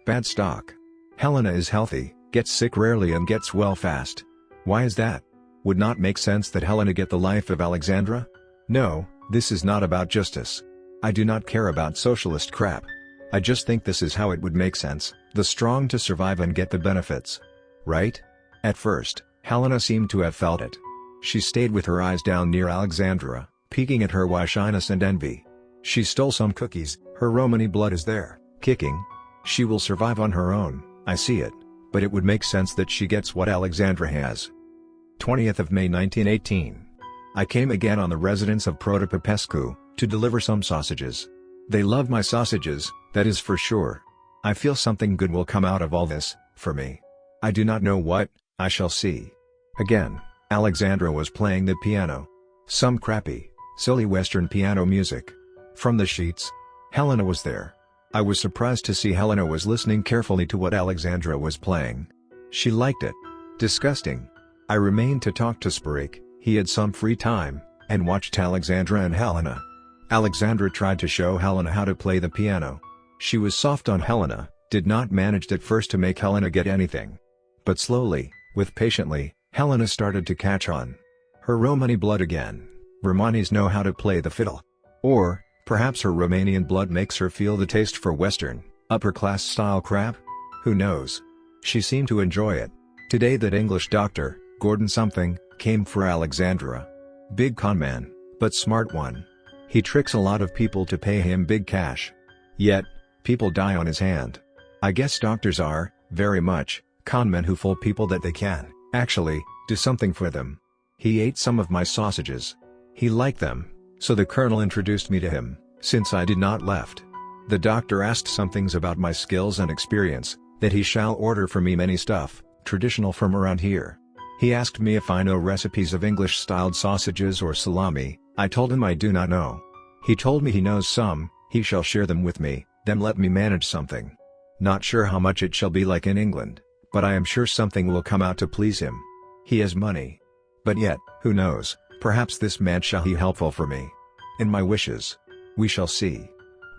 Bad stock. Helena is healthy, gets sick rarely and gets well fast. Why is that? Would not make sense that Helena get the life of Alexandra? No, this is not about justice. I do not care about socialist crap. I just think this is how it would make sense, the strong to survive and get the benefits. Right? At first, Helena seemed to have felt it. She stayed with her eyes down near Alexandra, peeking at her with shyness and envy. She stole some cookies, her Romany blood is there, kicking. She will survive on her own, I see it, but it would make sense that she gets what Alexandra has. 20th of May 1918. I came again on the residence of Protopopescu, to deliver some sausages. They love my sausages, that is for sure. I feel something good will come out of all this, for me. I do not know what, I shall see. Again, Alexandra was playing the piano. Some crappy, silly Western piano music. From the sheets. Helena was there. I was surprised to see Helena was listening carefully to what Alexandra was playing. She liked it. Disgusting. I remained to talk to Spirik, he had some free time, and watched Alexandra and Helena. Alexandra tried to show Helena how to play the piano. She was soft on Helena, did not manage at first to make Helena get anything. But slowly, with patiently, Helena started to catch on. Her Romany blood again. Romanis know how to play the fiddle. Or, perhaps her Romanian blood makes her feel the taste for Western, upper-class style crap? Who knows? She seemed to enjoy it. Today that English doctor, Gordon something, came for Alexandra. Big con man, but smart one. He tricks a lot of people to pay him big cash. Yet, people die on his hand. I guess doctors are, very much, con men who fool people that they can, actually, do something for them. He ate some of my sausages. He liked them, so the colonel introduced me to him, since I did not left. The doctor asked some things about my skills and experience, that he shall order for me many stuff, traditional from around here. He asked me if I know recipes of English-styled sausages or salami. I told him I do not know. He told me he knows some, he shall share them with me, then let me manage something. Not sure how much it shall be like in England, but I am sure something will come out to please him. He has money. But yet, who knows, perhaps this man shall be helpful for me. In my wishes. We shall see.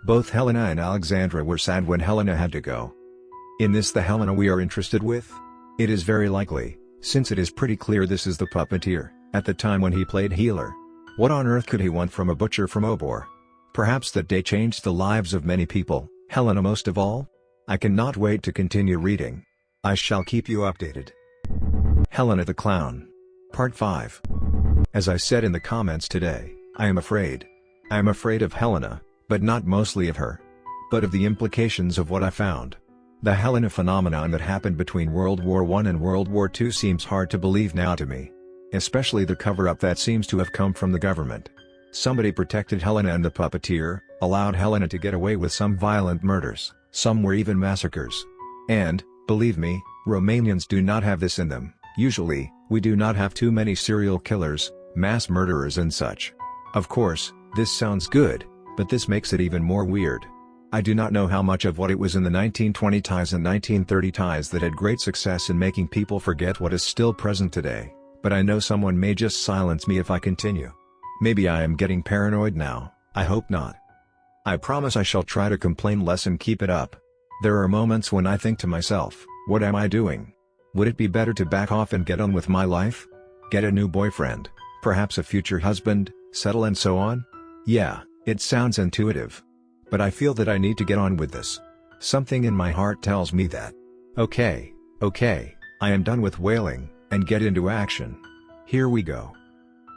Both Helena and Alexandra were sad when Helena had to go. In this the Helena we are interested with? It is very likely, since it is pretty clear this is the puppeteer, at the time when he played healer. What on earth could he want from a butcher from Obor? Perhaps that day changed the lives of many people, Helena most of all? I cannot wait to continue reading. I shall keep you updated. Helena the Clown. Part 5. As I said in the comments today, I am afraid. I am afraid of Helena, but not mostly of her. But of the implications of what I found. The Helena phenomenon that happened between World War I and World War II seems hard to believe now to me. Especially the cover-up that seems to have come from the government. Somebody protected Helena and the puppeteer, allowed Helena to get away with some violent murders, some were even massacres. And, believe me, Romanians do not have this in them. Usually, we do not have too many serial killers, mass murderers and such. Of course, this sounds good, but this makes it even more weird. I do not know how much of what it was in the 1920 ties and 1930 ties that had great success in making people forget what is still present today, but I know someone may just silence me if I continue. Maybe I am getting paranoid now, I hope not. I promise I shall try to complain less and keep it up. There are moments when I think to myself, what am I doing? Would it be better to back off and get on with my life? Get a new boyfriend, perhaps a future husband, settle and so on? Yeah, it sounds intuitive. But I feel that I need to get on with this. Something in my heart tells me that. Okay, I am done with wailing, and get into action. Here we go.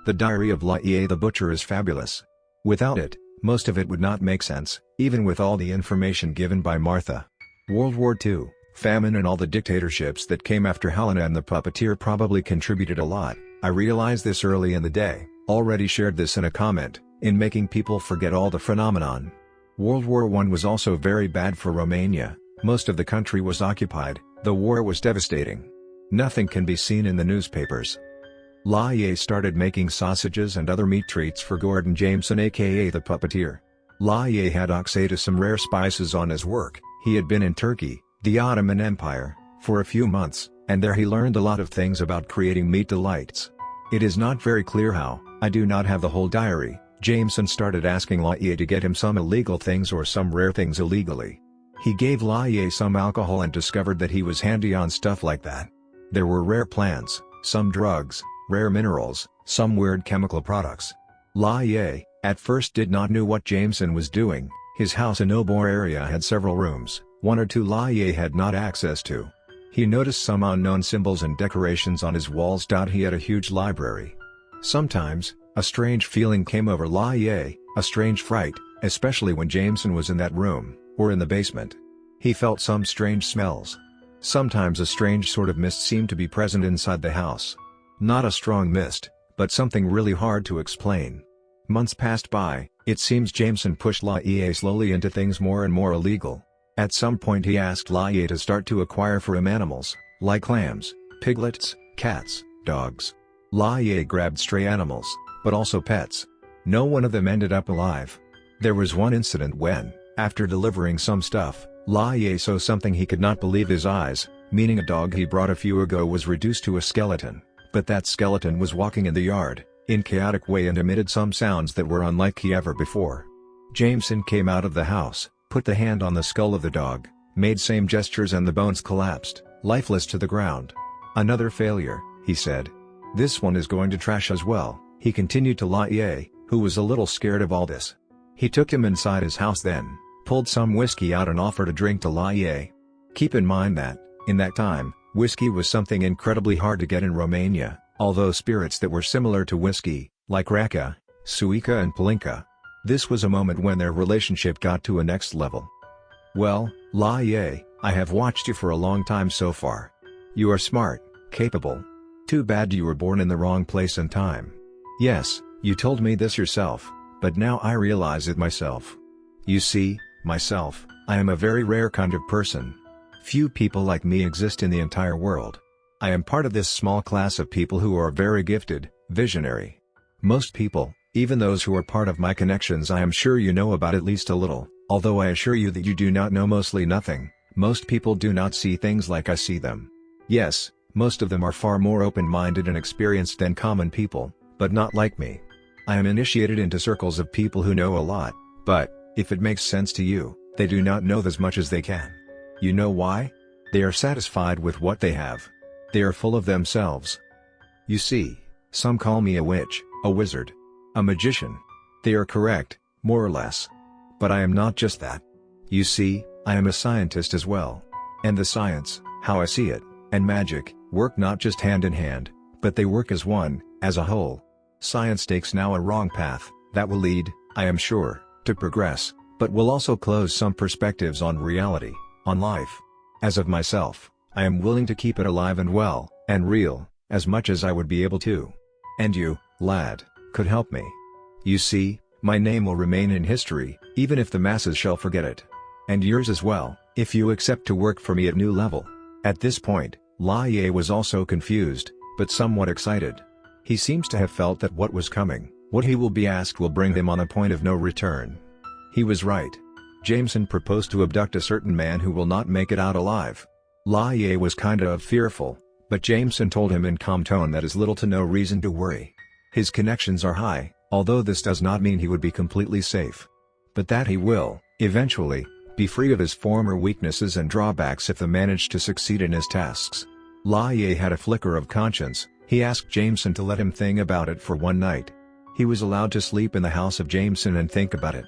The diary of Lai the butcher is fabulous. Without it, most of it would not make sense, even with all the information given by Martha. World War II, famine and all the dictatorships that came after Helena and the puppeteer probably contributed a lot. I realized this early in the day, already shared this in a comment, in making people forget all the phenomenon. World War I was also very bad for Romania. Most of the country was occupied, the war was devastating. Nothing can be seen in the newspapers. Lai started making sausages and other meat treats for Gordon Jameson aka the puppeteer. Lai had access to some rare spices on his work. He had been in Turkey, the Ottoman Empire, for a few months, and there he learned a lot of things about creating meat delights. It is not very clear how, I do not have the whole diary. Jameson started asking Lai to get him some illegal things or some rare things illegally. He gave Lai some alcohol and discovered that he was handy on stuff like that. There were rare plants, some drugs, rare minerals, some weird chemical products. Lai, at first did not know what Jameson was doing. His house in Obor area had several rooms, one or two Lai had not access to. He noticed some unknown symbols and decorations on his walls. He had a huge library. Sometimes, a strange feeling came over Lai, a strange fright, especially when Jameson was in that room, or in the basement. He felt some strange smells. Sometimes a strange sort of mist seemed to be present inside the house. Not a strong mist, but something really hard to explain. Months passed by. It seems Jameson pushed Lai slowly into things more and more illegal. At some point he asked Lai to start to acquire for him animals, like lambs, piglets, cats, dogs. Lai grabbed stray animals, but also pets. No one of them ended up alive. There was one incident when, after delivering some stuff, Lai saw something he could not believe his eyes, meaning a dog he brought a few ago was reduced to a skeleton. But that skeleton was walking in the yard, in chaotic way, and emitted some sounds that were unlike ever before. Jameson came out of the house, put the hand on the skull of the dog, made same gestures, and the bones collapsed, lifeless to the ground. Another failure, he said. This one is going to trash as well, he continued to Lai, who was a little scared of all this. He took him inside his house, then pulled some whiskey out and offered a drink to Lai. Keep in mind that, in that time, whiskey was something incredibly hard to get in Romania, although spirits that were similar to whiskey, like Raka, Suica and Palinka. This was a moment when their relationship got to a next level. Well, Lai, I have watched you for a long time so far. You are smart, capable. Too bad you were born in the wrong place and time. Yes, you told me this yourself, but now I realize it myself. You see, myself, I am a very rare kind of person. Few people like me exist in the entire world. I am part of this small class of people who are very gifted, visionary. Most people, even those who are part of my connections, I am sure you know about at least a little, although I assure you that you do not know mostly nothing. Most people do not see things like I see them. Yes, most of them are far more open-minded and experienced than common people, but not like me. I am initiated into circles of people who know a lot, but, if it makes sense to you, they do not know as much as they can. You know why? They are satisfied with what they have. They are full of themselves. You see, some call me a witch, a wizard, a magician. They are correct, more or less. But I am not just that. You see, I am a scientist as well. And the science, how I see it, and magic, work not just hand in hand, but they work as one, as a whole. Science takes now a wrong path, that will lead, I am sure, to progress, but will also close some perspectives on reality, on life. As of myself, I am willing to keep it alive and well, and real, as much as I would be able to. And you, lad, could help me. You see, my name will remain in history, even if the masses shall forget it. And yours as well, if you accept to work for me at new level. At this point, Lai was also confused, but somewhat excited. He seems to have felt that what was coming, what he will be asked, will bring him on a point of no return. He was right. Jameson proposed to abduct a certain man who will not make it out alive. Lai was kinda of fearful, but Jameson told him in calm tone that is little to no reason to worry. His connections are high, although this does not mean he would be completely safe. But that he will, eventually, be free of his former weaknesses and drawbacks if they manage to succeed in his tasks. Lai had a flicker of conscience. He asked Jameson to let him think about it for one night. He was allowed to sleep in the house of Jameson and think about it.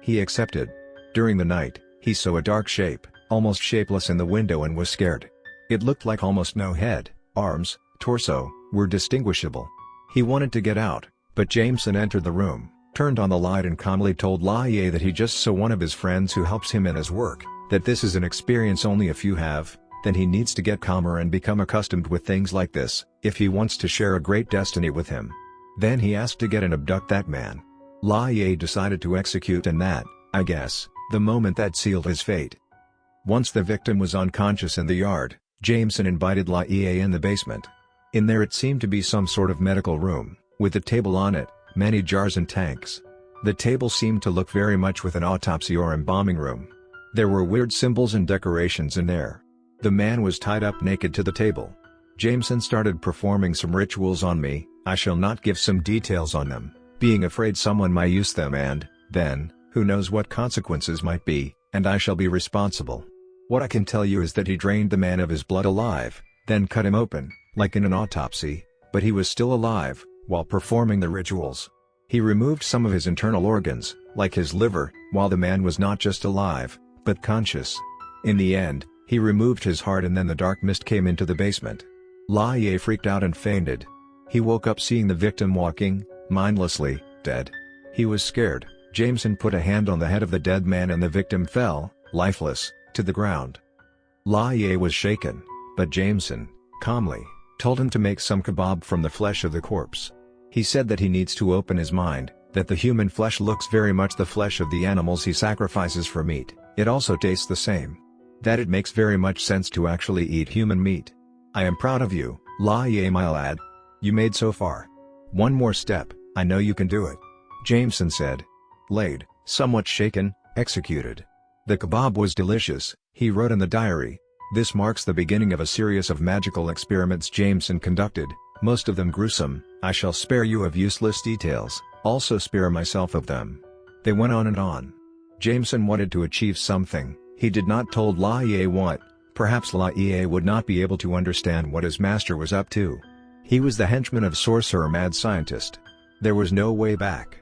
He accepted. During the night, he saw a dark shape, almost shapeless, in the window and was scared. It looked like almost no head, arms, torso, were distinguishable. He wanted to get out, But Jameson entered the room, turned on the light and calmly told Laie that he just saw one of his friends who helps him in his work, that this is an experience only a few have, then he needs to get calmer and become accustomed with things like this, if he wants to share a great destiny with him. Then he asked to get and abduct that man. Laie decided to execute, and that, I guess, the moment that sealed his fate. Once the victim was unconscious in the yard, Jameson invited Laie in the basement. In there it seemed to be some sort of medical room, with a table on it, many jars and tanks. The table seemed to look very much with an autopsy or embalming room. There were weird symbols and decorations in there. The man was tied up naked to the table. Jameson started performing some rituals on me. I shall not give some details on them, being afraid someone might use them and, then, who knows what consequences might be, and I shall be responsible. What I can tell you is that he drained the man of his blood alive, then cut him open, like in an autopsy, but he was still alive, while performing the rituals. He removed some of his internal organs, like his liver, while the man was not just alive, but conscious. In the end, he removed his heart, and then the dark mist came into the basement. Laie freaked out and fainted. He woke up seeing the victim walking, mindlessly, dead. He was scared. Jameson put a hand on the head of the dead man and the victim fell, lifeless, to the ground. Laie was shaken, but Jameson, calmly, told him to make some kebab from the flesh of the corpse. He said that he needs to open his mind, that the human flesh looks very much the flesh of the animals he sacrifices for meat, it also tastes the same. That it makes very much sense to actually eat human meat. I am proud of you, Laie my lad. You made so far. One more step, I know you can do it. Jameson said. Laid, somewhat shaken, executed. The kebab was delicious, he wrote in the diary. This marks the beginning of a series of magical experiments Jameson conducted, most of them gruesome. I shall spare you of useless details, also spare myself of them. They went on and on. Jameson wanted to achieve something, he did not told Laie what. Perhaps Laie would not be able to understand what his master was up to. He was the henchman of sorcerer mad scientist. There was no way back.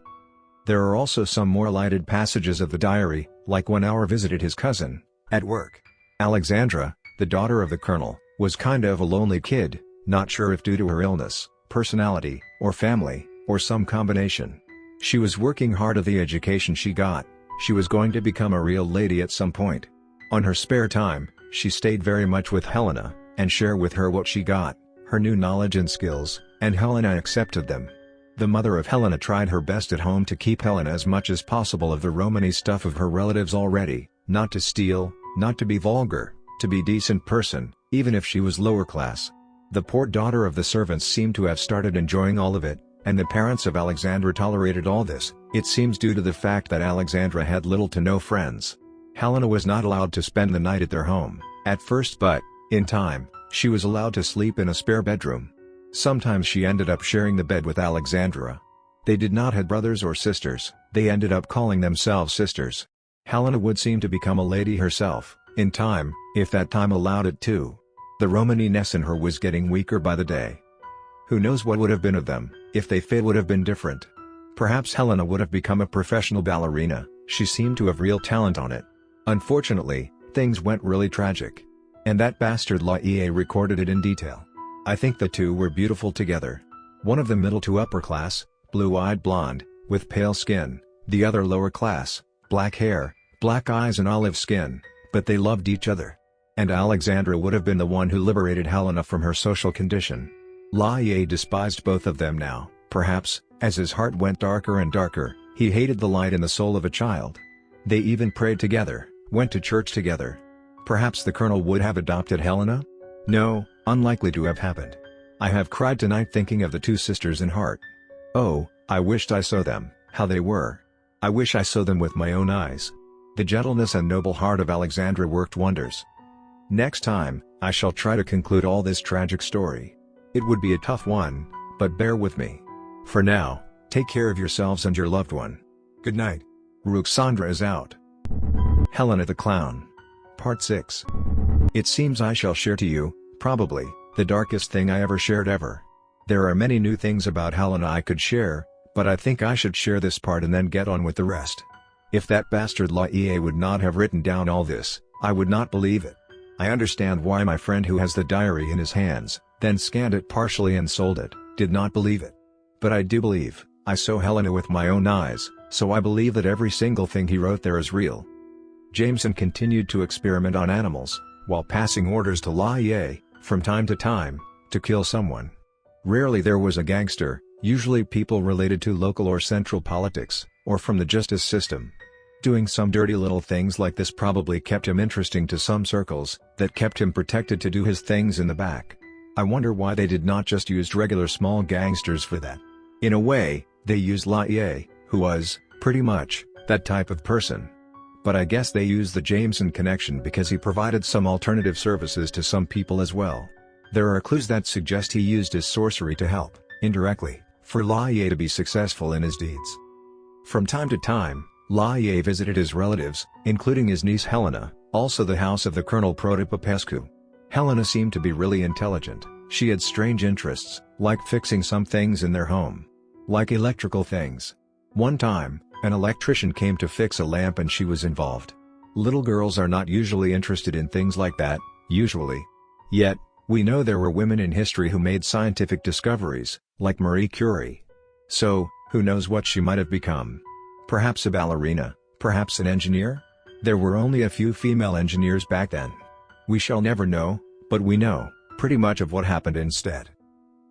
There are also some more lighted passages of the diary, like when Our visited his cousin, at work. Alexandra, the daughter of the colonel, was kind of a lonely kid, not sure if due to her illness, personality, or family, or some combination. She was working hard at the education she got. She was going to become a real lady at some point. On her spare time, she stayed very much with Helena, and shared with her what she got, her new knowledge and skills, and Helena accepted them. The mother of Helena tried her best at home to keep Helena as much as possible of the Romany stuff of her relatives already, not to steal, not to be vulgar, to be decent person, even if she was lower class. The poor daughter of the servants seemed to have started enjoying all of it, and the parents of Alexandra tolerated all this, it seems due to the fact that Alexandra had little to no friends. Helena was not allowed to spend the night at their home, at first, but, in time, she was allowed to sleep in a spare bedroom. Sometimes she ended up sharing the bed with Alexandra. They did not have brothers or sisters, they ended up calling themselves sisters. Helena would seem to become a lady herself, in time, if that time allowed it to. The Romaniness in her was getting weaker by the day. Who knows what would have been of them, if they fate would have been different. Perhaps Helena would have become a professional ballerina, she seemed to have real talent on it. Unfortunately, things went really tragic. And that bastard Laie recorded it in detail. I think the two were beautiful together. One of them middle to upper class, blue-eyed blonde, with pale skin, the other lower class, black hair, black eyes and olive skin, but they loved each other. And Alexandra would have been the one who liberated Helena from her social condition. Laie despised both of them now, perhaps, as his heart went darker and darker, he hated the light in the soul of a child. They even prayed together, went to church together. Perhaps the colonel would have adopted Helena? No, unlikely to have happened. I have cried tonight thinking of the two sisters in heart. Oh, I wished I saw them, how they were. I wish I saw them with my own eyes. The gentleness and noble heart of Alexandra worked wonders. Next time, I shall try to conclude all this tragic story. It would be a tough one, but bear with me. For now, take care of yourselves and your loved one. Good night. Ruxandra is out. Helena the Clown. Part 6. It seems I shall share to you, probably, the darkest thing I ever shared ever. There are many new things about Helena I could share, but I think I should share this part and then get on with the rest. If that bastard Laie would not have written down all this, I would not believe it. I understand why my friend who has the diary in his hands, then scanned it partially and sold it, did not believe it. But I do believe, I saw Helena with my own eyes, so I believe that every single thing he wrote there is real. Jameson continued to experiment on animals, while passing orders to La Ye, from time to time, to kill someone. Rarely there was a gangster, usually people related to local or central politics, or from the justice system. Doing some dirty little things like this probably kept him interesting to some circles, that kept him protected to do his things in the back. I wonder why they did not just use regular small gangsters for that. In a way, they used La Ye, who was, pretty much, that type of person. But I guess they used the Jameson connection because he provided some alternative services to some people as well. There are clues that suggest he used his sorcery to help, indirectly, for La Ye to be successful in his deeds. From time to time, La Ye visited his relatives, including his niece Helena, also the house of the Colonel Protopopescu. Helena seemed to be really intelligent. She had strange interests, like fixing some things in their home. Like electrical things. One time, an electrician came to fix a lamp and she was involved. Little girls are not usually interested in things like that, usually. Yet, we know there were women in history who made scientific discoveries, like Marie Curie. So, who knows what she might have become? Perhaps a ballerina, perhaps an engineer? There were only a few female engineers back then. We shall never know, but we know, pretty much of what happened instead.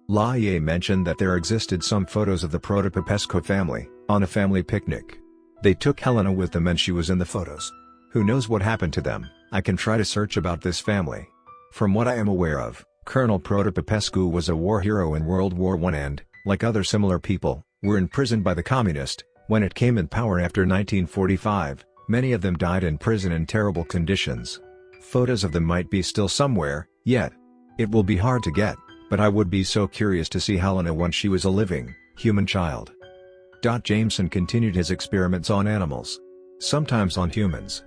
La Ye mentioned that there existed some photos of the Protopopescu family, on a family picnic. They took Helena with them and she was in the photos. Who knows what happened to them? I can try to search about this family. From what I am aware of, Colonel Protopopescu was a war hero in World War I and, like other similar people, were imprisoned by the communist. When it came in power after 1945, many of them died in prison in terrible conditions. Photos of them might be still somewhere, yet. It will be hard to get, but I would be so curious to see Helena when she was a living, human child. Jameson continued his experiments on animals. Sometimes on humans.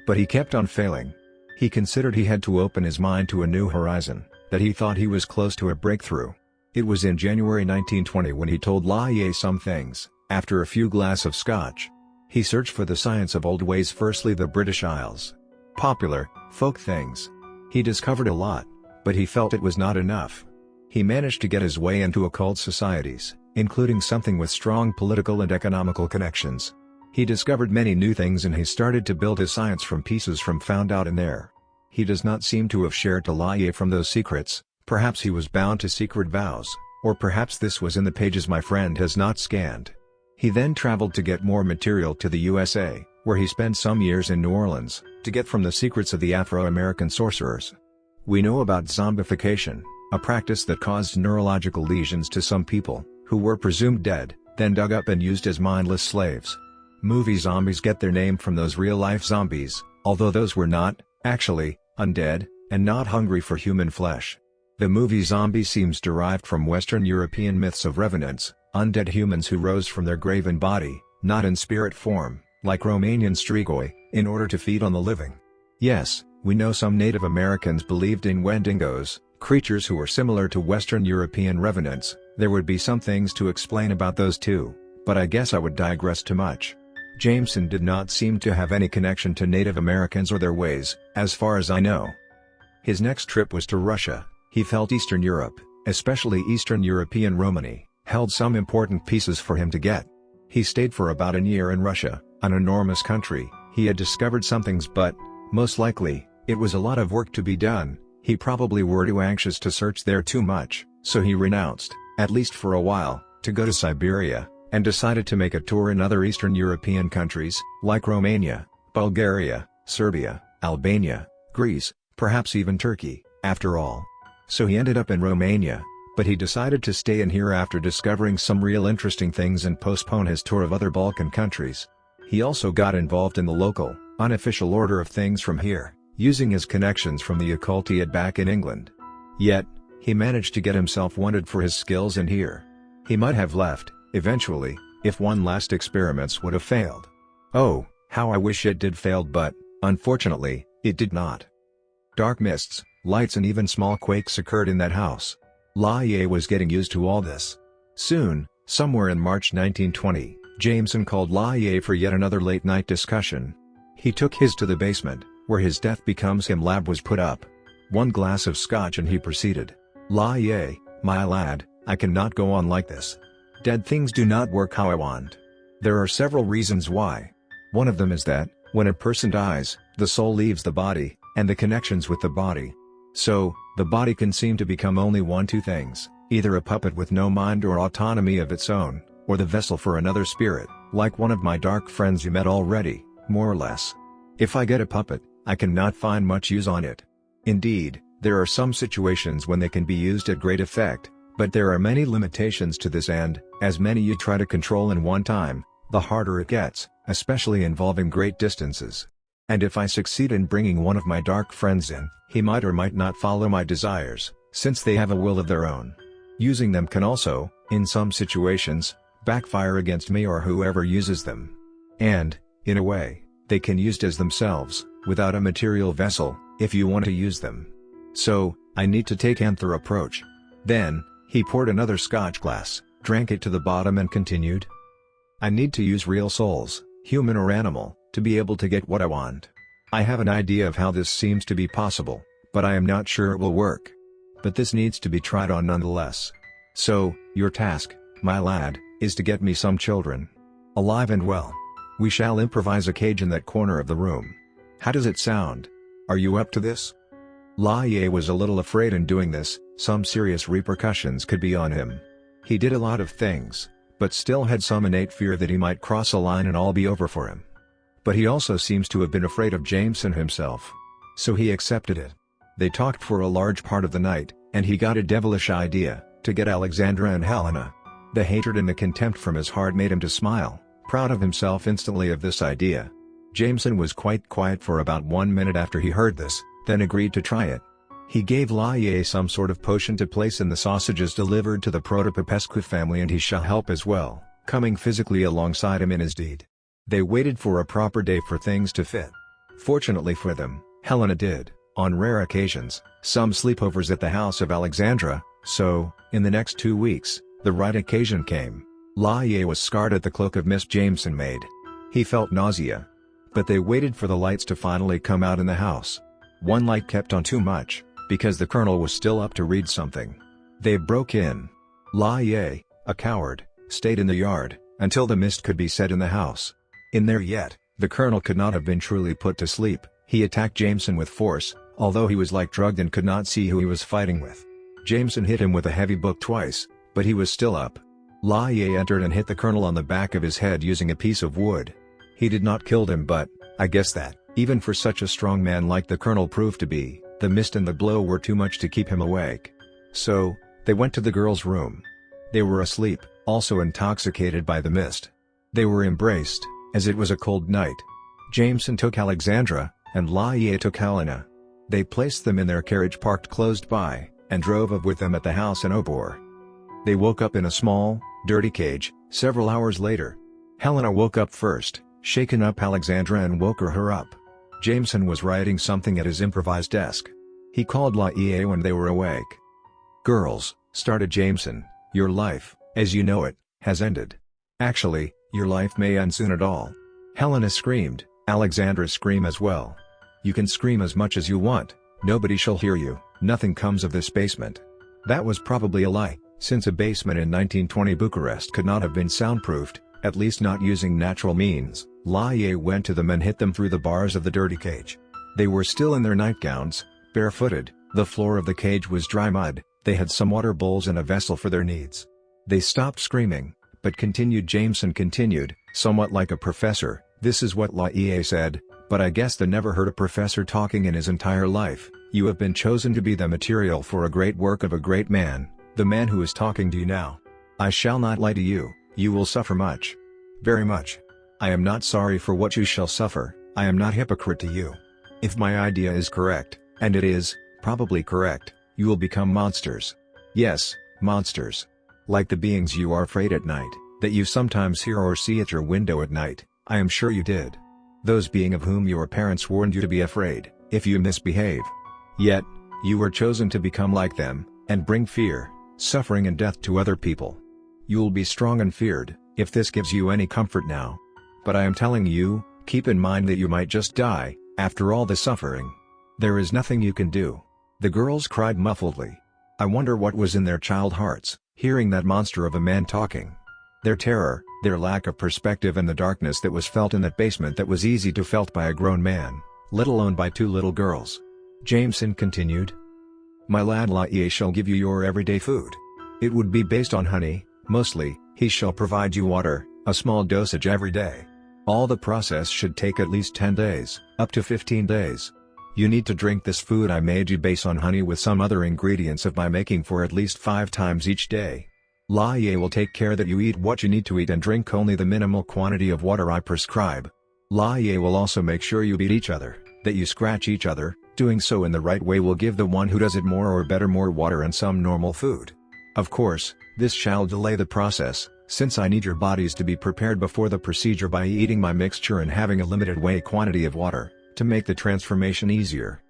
But he kept on failing. He considered he had to open his mind to a new horizon, that he thought he was close to a breakthrough. It was in January 1920 when he told La Ye some things, after a few glasses of scotch. He searched for the science of old ways, firstly the British Isles. Popular, folk things. He discovered a lot, but he felt it was not enough. He managed to get his way into occult societies, including something with strong political and economical connections. He discovered many new things and he started to build his science from pieces from found out in there. He does not seem to have shared to La Ye from those secrets. Perhaps he was bound to secret vows, or perhaps this was in the pages my friend has not scanned. He then traveled to get more material to the USA, where he spent some years in New Orleans, to get from the secrets of the Afro-American sorcerers. We know about zombification, a practice that caused neurological lesions to some people, who were presumed dead, then dug up and used as mindless slaves. Movie zombies get their name from those real-life zombies, although those were not, actually, undead, and not hungry for human flesh. The movie zombie seems derived from Western European myths of revenants, undead humans who rose from their grave in body, not in spirit form, like Romanian strigoi, in order to feed on the living. Yes, we know some Native Americans believed in Wendigos, creatures who were similar to Western European revenants. There would be some things to explain about those too, but I guess I would digress too much. Jameson did not seem to have any connection to Native Americans or their ways, as far as I know. His next trip was to Russia. He felt Eastern Europe, especially Eastern European Romani, held some important pieces for him to get. He stayed for about a year in Russia, an enormous country. He had discovered some things, but, most likely, it was a lot of work to be done. He probably were too anxious to search there too much, so he renounced, at least for a while, to go to Siberia, and decided to make a tour in other Eastern European countries, like Romania, Bulgaria, Serbia, Albania, Greece, perhaps even Turkey, after all. So he ended up in Romania, but he decided to stay in here after discovering some real interesting things and postpone his tour of other Balkan countries. He also got involved in the local, unofficial order of things from here, using his connections from the occult he had back in England. Yet, he managed to get himself wanted for his skills in here. He might have left, eventually, if one last experiments would have failed. Oh, how I wish it did failed, but, unfortunately, it did not. Dark mists, lights and even small quakes occurred in that house. La Ye was getting used to all this. Soon, somewhere in March 1920, Jameson called La Ye for yet another late-night discussion. He took his to the basement, where his Death Becomes Him lab was put up. One glass of scotch and he proceeded. La Ye, my lad, I cannot go on like this. Dead things do not work how I want. There are several reasons why. One of them is that, when a person dies, the soul leaves the body, and the connections with the body. So, the body can seem to become only two things, either a puppet with no mind or autonomy of its own, or the vessel for another spirit, like one of my dark friends you met already, more or less. If I get a puppet, I cannot find much use on it. Indeed, there are some situations when they can be used at great effect, but there are many limitations to this, and, as many you try to control in one time, the harder it gets, especially involving great distances. And if I succeed in bringing one of my dark friends in, he might or might not follow my desires, since they have a will of their own. Using them can also, in some situations, backfire against me or whoever uses them. And, in a way, they can used as themselves, without a material vessel, if you want to use them. So, I need to take another approach. Then, he poured another scotch glass, drank it to the bottom and continued. I need to use real souls, human or animal, to be able to get what I want. I have an idea of how this seems to be possible, but I am not sure it will work. But this needs to be tried on nonetheless. So, your task, my lad, is to get me some children. Alive and well. We shall improvise a cage in that corner of the room. How does it sound? Are you up to this? La Ye was a little afraid in doing this, some serious repercussions could be on him. He did a lot of things, but still had some innate fear that he might cross a line and all be over for him. But he also seems to have been afraid of Jameson himself. So he accepted it. They talked for a large part of the night, and he got a devilish idea, to get Alexandra and Helena. The hatred and the contempt from his heart made him to smile, proud of himself instantly of this idea. Jameson was quite quiet for about 1 minute after he heard this, then agreed to try it. He gave La Ye some sort of potion to place in the sausages delivered to the Protopopescu family, and he shall help as well, coming physically alongside him in his deed. They waited for a proper day for things to fit. Fortunately for them, Helena did, on rare occasions, some sleepovers at the house of Alexandra, so, in the next 2 weeks, the right occasion came. La Ye was scarred at the cloak of Miss Jameson made. He felt nausea. But they waited for the lights to finally come out in the house. One light kept on too much, because the colonel was still up to read something. They broke in. La Ye, a coward, stayed in the yard, until the mist could be set in the house. In there yet, the colonel could not have been truly put to sleep. He attacked Jameson with force, although he was like drugged and could not see who he was fighting with. Jameson hit him with a heavy book twice, but he was still up. La Ye entered and hit the colonel on the back of his head using a piece of wood. He did not kill him, but, I guess that, even for such a strong man like the colonel proved to be, the mist and the blow were too much to keep him awake. So, they went to the girl's room. They were asleep, also intoxicated by the mist. They were embraced, as it was a cold night. Jameson took Alexandra, and La Ye took Helena. They placed them in their carriage parked close by, and drove off with them at the house in Obor. They woke up in a small, dirty cage, several hours later. Helena woke up first, shaken up Alexandra and woke her up. Jameson was writing something at his improvised desk. He called La Ye when they were awake. "Girls," started Jameson, "your life, as you know it, has ended. Actually, your life may end soon at all." Helena screamed, Alexandra screamed as well. "You can scream as much as you want, nobody shall hear you, nothing comes of this basement." That was probably a lie, since a basement in 1920 Bucharest could not have been soundproofed, at least not using natural means. La Ye went to them and hit them through the bars of the dirty cage. They were still in their nightgowns, barefooted, the floor of the cage was dry mud, they had some water bowls and a vessel for their needs. They stopped screaming, but continued. Jameson continued, somewhat like a professor, "This is what La Ye said, but I guess they never heard a professor talking in his entire life. You have been chosen to be the material for a great work of a great man, the man who is talking to you now. I shall not lie to you, you will suffer much. Very much. I am not sorry for what you shall suffer, I am not hypocrite to you. If my idea is correct, and it is, probably correct, you will become monsters. Yes, monsters. Like the beings you are afraid at night, that you sometimes hear or see at your window at night, I am sure you did. Those beings of whom your parents warned you to be afraid, if you misbehave. Yet, you were chosen to become like them, and bring fear, suffering and death to other people. You will be strong and feared, if this gives you any comfort now. But I am telling you, keep in mind that you might just die, after all the suffering. There is nothing you can do." The girls cried muffledly. I wonder what was in their child hearts, hearing that monster of a man talking. Their terror, their lack of perspective, and the darkness that was felt in that basement that was easy to felt by a grown man, let alone by two little girls. Jameson continued. My lad Laie shall give you your everyday food. It would be based on honey, mostly. He shall provide you water, a small dosage every day. All the process should take at least 10 days, up to 15 days. You need to drink this food I made you based on honey with some other ingredients of my making for at least 5 times each day. Laie will take care that you eat what you need to eat and drink only the minimal quantity of water I prescribe. Laie will also make sure you beat each other, that you scratch each other. Doing so in the right way will give the one who does it more or better more water and some normal food. Of course, this shall delay the process, since I need your bodies to be prepared before the procedure by eating my mixture and having a limited way quantity of water, to make the transformation easier.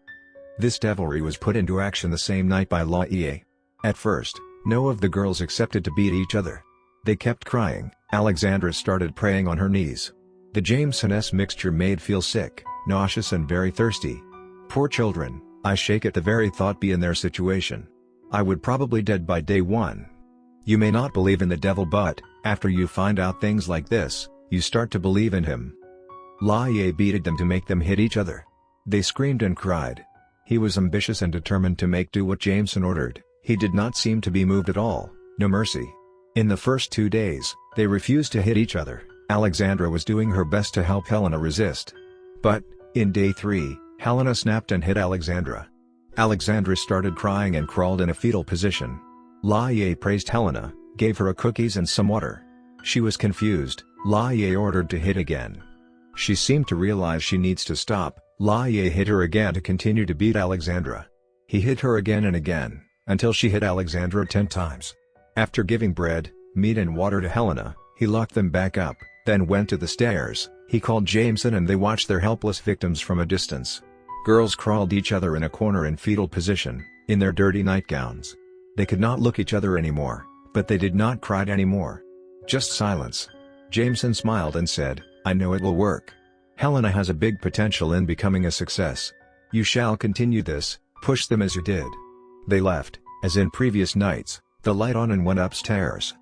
This devilry was put into action the same night by Laie. At first, no of the girls accepted to beat each other. They kept crying. Alexandra started praying on her knees. The Jameson's mixture made feel sick, nauseous and very thirsty. Poor children, I shake at the very thought be in their situation. I would probably dead by day 1. You may not believe in the devil, but, after you find out things like this, you start to believe in him. Laie beated them to make them hit each other. They screamed and cried. He was ambitious and determined to do what Jameson ordered. He did not seem to be moved at all, no mercy. In the first 2 days, they refused to hit each other. Alexandra was doing her best to help Helena resist. But, in day 3, Helena snapped and hit Alexandra. Alexandra started crying and crawled in a fetal position. Laie praised Helena, gave her cookies and some water. She was confused. Laie ordered to hit again. She seemed to realize she needs to stop. Laie hit her again to continue to beat Alexandra. He hit her again and again, until she hit Alexandra 10 times. After giving bread, meat and water to Helena, he locked them back up, then went to the stairs. He called Jameson and they watched their helpless victims from a distance. Girls crawled each other in a corner in fetal position, in their dirty nightgowns. They could not look each other anymore, but they did not cry anymore. Just silence. Jameson smiled and said, I know it will work. Helena has a big potential in becoming a success. You shall continue this, push them as you did. They left, as in previous nights, the light on and went upstairs.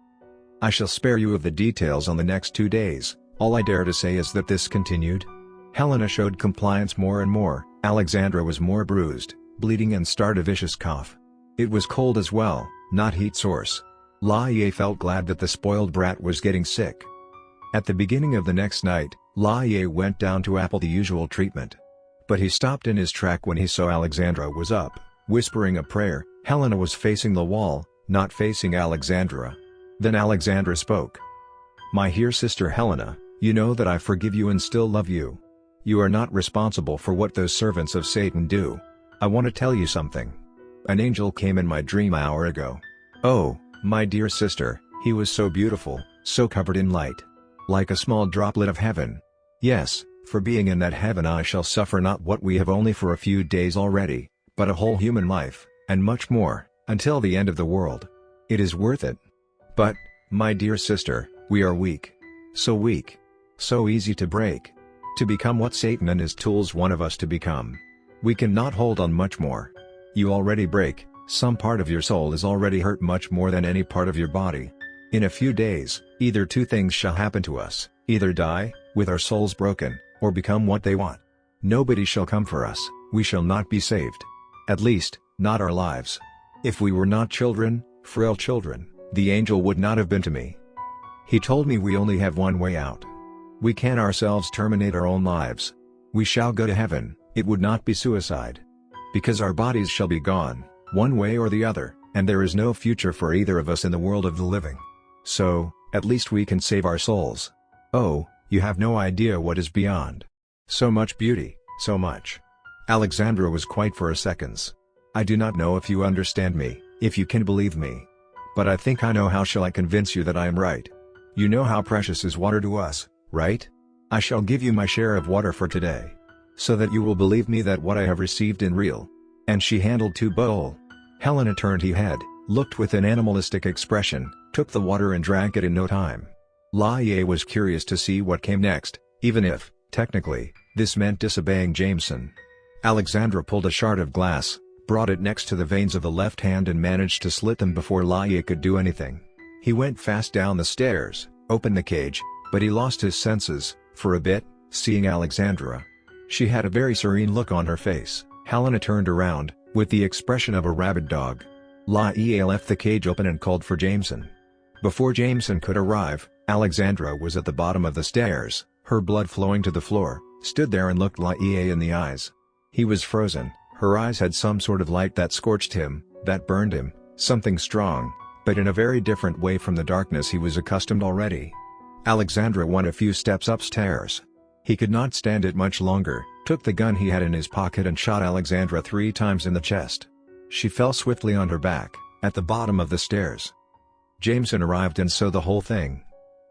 I shall spare you of the details on the next 2 days, all I dare to say is that this continued. Helena showed compliance more and more. Alexandra was more bruised, bleeding and started a vicious cough. It was cold as well, not heat source. Laie felt glad that the spoiled brat was getting sick. At the beginning of the next night, Laie went down to Apple the usual treatment. But he stopped in his track when he saw Alexandra was up, whispering a prayer. Helena was facing the wall, not facing Alexandra. Then Alexandra spoke. My dear sister Helena, you know that I forgive you and still love you. You are not responsible for what those servants of Satan do. I want to tell you something. An angel came in my dream an hour ago. Oh, my dear sister, he was so beautiful, so covered in light. Like a small droplet of heaven. Yes, for being in that heaven I shall suffer not what we have only for a few days already, but a whole human life, and much more, until the end of the world. It is worth it. But, my dear sister, we are weak. So weak. So easy to break. To become what Satan and his tools want of us to become. We cannot hold on much more. You already break, some part of your soul is already hurt much more than any part of your body. In a few days, either 2 things shall happen to us, either die, with our souls broken, or become what they want. Nobody shall come for us, we shall not be saved. At least, not our lives. If we were not children, frail children, the angel would not have been to me. He told me we only have one way out. We can ourselves terminate our own lives. We shall go to heaven, it would not be suicide. Because our bodies shall be gone, one way or the other, and there is no future for either of us in the world of the living. So, at least we can save our souls. Oh, you have no idea what is beyond. So much beauty, so much. Alexandra was quiet for a second. I do not know if you understand me, if you can believe me. But I think I know how shall I convince you that I am right. You know how precious is water to us, right? I shall give you my share of water for today. So that you will believe me that what I have received in real. And she handled 2 bowls. Helena turned her head, looked with an animalistic expression, took the water and drank it in no time. Laie was curious to see what came next, even if, technically, this meant disobeying Jameson. Alexandra pulled a shard of glass, brought it next to the veins of the left hand and managed to slit them before Laie could do anything. He went fast down the stairs, opened the cage, but he lost his senses, for a bit, seeing Alexandra. She had a very serene look on her face. Helena turned around, with the expression of a rabid dog. Laie left the cage open and called for Jameson. Before Jameson could arrive, Alexandra was at the bottom of the stairs, her blood flowing to the floor, stood there and looked Laie in the eyes. He was frozen, her eyes had some sort of light that scorched him, that burned him, something strong, but in a very different way from the darkness he was accustomed already. Alexandra went a few steps upstairs. He could not stand it much longer, took the gun he had in his pocket and shot Alexandra 3 times in the chest. She fell swiftly on her back, at the bottom of the stairs. Jameson arrived and saw the whole thing.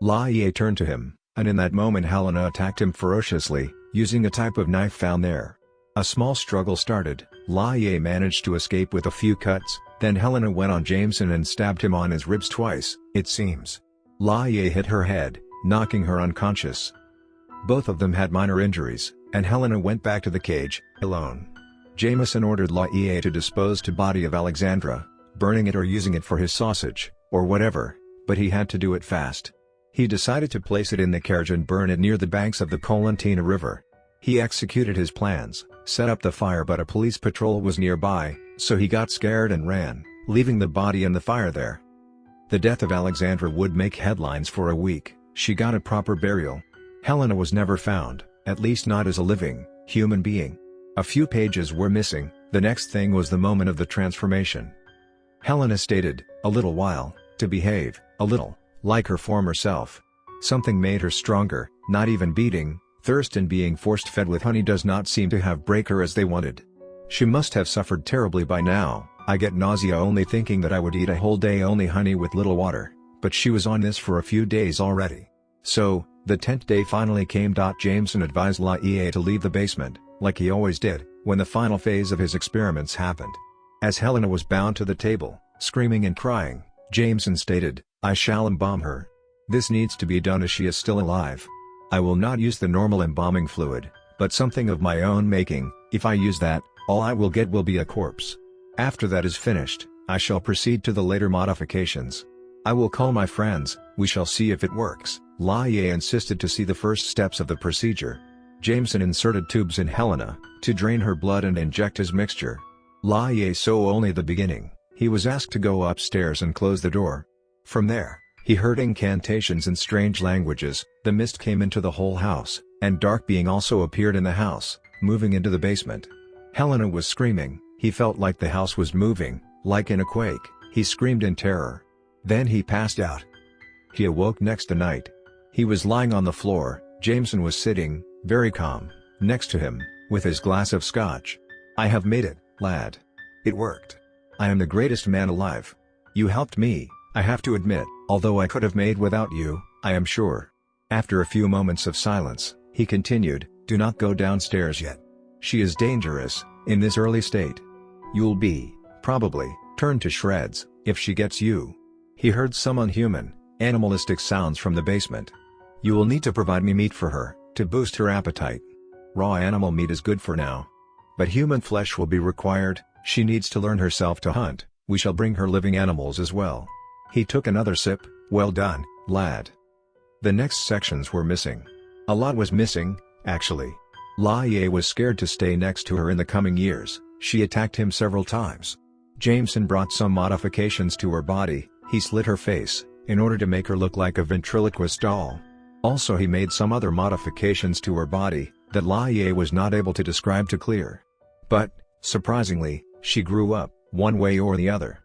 Laie turned to him, and in that moment Helena attacked him ferociously, using a type of knife found there. A small struggle started, Laie managed to escape with a few cuts, then Helena went on Jameson and stabbed him on his ribs twice, it seems. Laie hit her head, knocking her unconscious. Both of them had minor injuries, and Helena went back to the cage, alone. Jameson ordered Laie to dispose the body of Alexandra, burning it or using it for his sausage, or whatever, but he had to do it fast. He decided to place it in the carriage and burn it near the banks of the Colentina River. He executed his plans, set up the fire, but a police patrol was nearby, so he got scared and ran, leaving the body and the fire there. The death of Alexandra would make headlines for a week. She got a proper burial. Helena was never found, at least not as a living, human being. A few pages were missing. The next thing was the moment of the transformation. Helena stated, a little while, to behave, a little, like her former self. Something made her stronger, not even beating. Thirst and being force-fed with honey does not seem to have break her as they wanted. She must have suffered terribly by now. I get nausea only thinking that I would eat a whole day only honey with little water, but she was on this for a few days already. So, the 10th day finally came. Jameson advised Laie to leave the basement, like he always did, when the final phase of his experiments happened. As Helena was bound to the table, screaming and crying, Jameson stated, I shall embalm her. This needs to be done as she is still alive. I will not use the normal embalming fluid, but something of my own making. If I use that, all I will get will be a corpse. After that is finished, I shall proceed to the later modifications. I will call my friends, we shall see if it works. Laie insisted to see the first steps of the procedure. Jameson inserted tubes in Helena, to drain her blood and inject his mixture. Laie saw only the beginning. He was asked to go upstairs and close the door. From there, he heard incantations in strange languages. The mist came into the whole house, and dark being also appeared in the house, moving into the basement. Helena was screaming. He felt like the house was moving, like in a quake. He screamed in terror. Then he passed out. He awoke next night. He was lying on the floor. Jameson was sitting, very calm, next to him, with his glass of scotch. I have made it, lad. It worked. I am the greatest man alive. You helped me, I have to admit, although I could have made without you, I am sure. After a few moments of silence, he continued, do not go downstairs yet. She is dangerous, in this early state. You'll be, probably, turned to shreds, if she gets you. He heard some unhuman, animalistic sounds from the basement. You will need to provide me meat for her, to boost her appetite. Raw animal meat is good for now. But human flesh will be required. She needs to learn herself to hunt. We shall bring her living animals as well. He took another sip. Well done, lad. The next sections were missing. A lot was missing, actually. Laie was scared to stay next to her in the coming years. She attacked him several times. Jameson brought some modifications to her body. He slit her face, in order to make her look like a ventriloquist doll. Also he made some other modifications to her body, that Laie was not able to describe to clear. But, surprisingly, she grew up, one way or the other.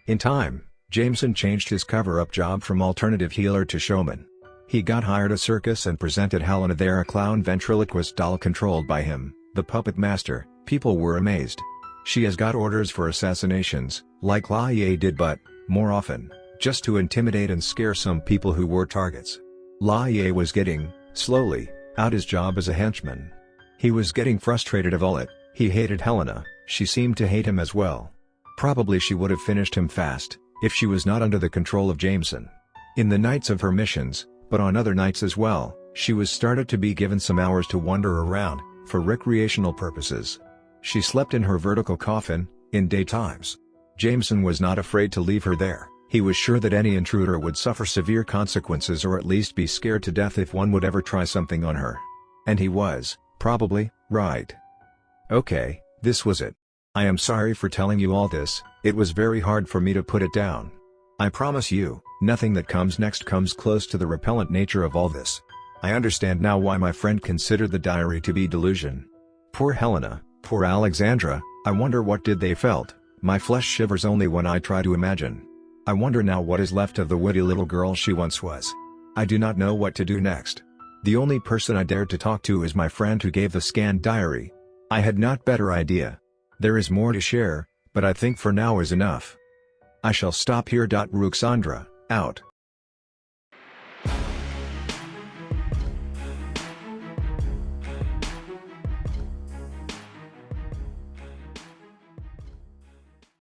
In time, Jameson changed his cover-up job from alternative healer to showman. He got hired a circus and presented Helena there, a clown ventriloquist doll controlled by him, the puppet master. People were amazed. She has got orders for assassinations, like Laie did, but, more often, just to intimidate and scare some people who were targets. Laie was getting, slowly, out his job as a henchman. He was getting frustrated of all it. He hated Helena, she seemed to hate him as well. Probably she would have finished him fast, if she was not under the control of Jameson. In the nights of her missions, but on other nights as well, she was started to be given some hours to wander around, for recreational purposes. She slept in her vertical coffin, in daytimes. Jameson was not afraid to leave her there, He was sure that any intruder would suffer severe consequences or at least be scared to death if one would ever try something on her. And he was, probably, right. Okay, this was it. I am sorry for telling you all this, it was very hard for me to put it down. I promise you, nothing that comes next comes close to the repellent nature of all this. I understand now why my friend considered the diary to be delusion. Poor Helena, poor Alexandra, I wonder what did they felt. My flesh shivers only when I try to imagine. I wonder now what is left of the witty little girl she once was. I do not know what to do next. The only person I dared to talk to is my friend who gave the scanned diary. I had not better idea. There is more to share, but I think for now is enough. I shall stop here. Ruxandra, out.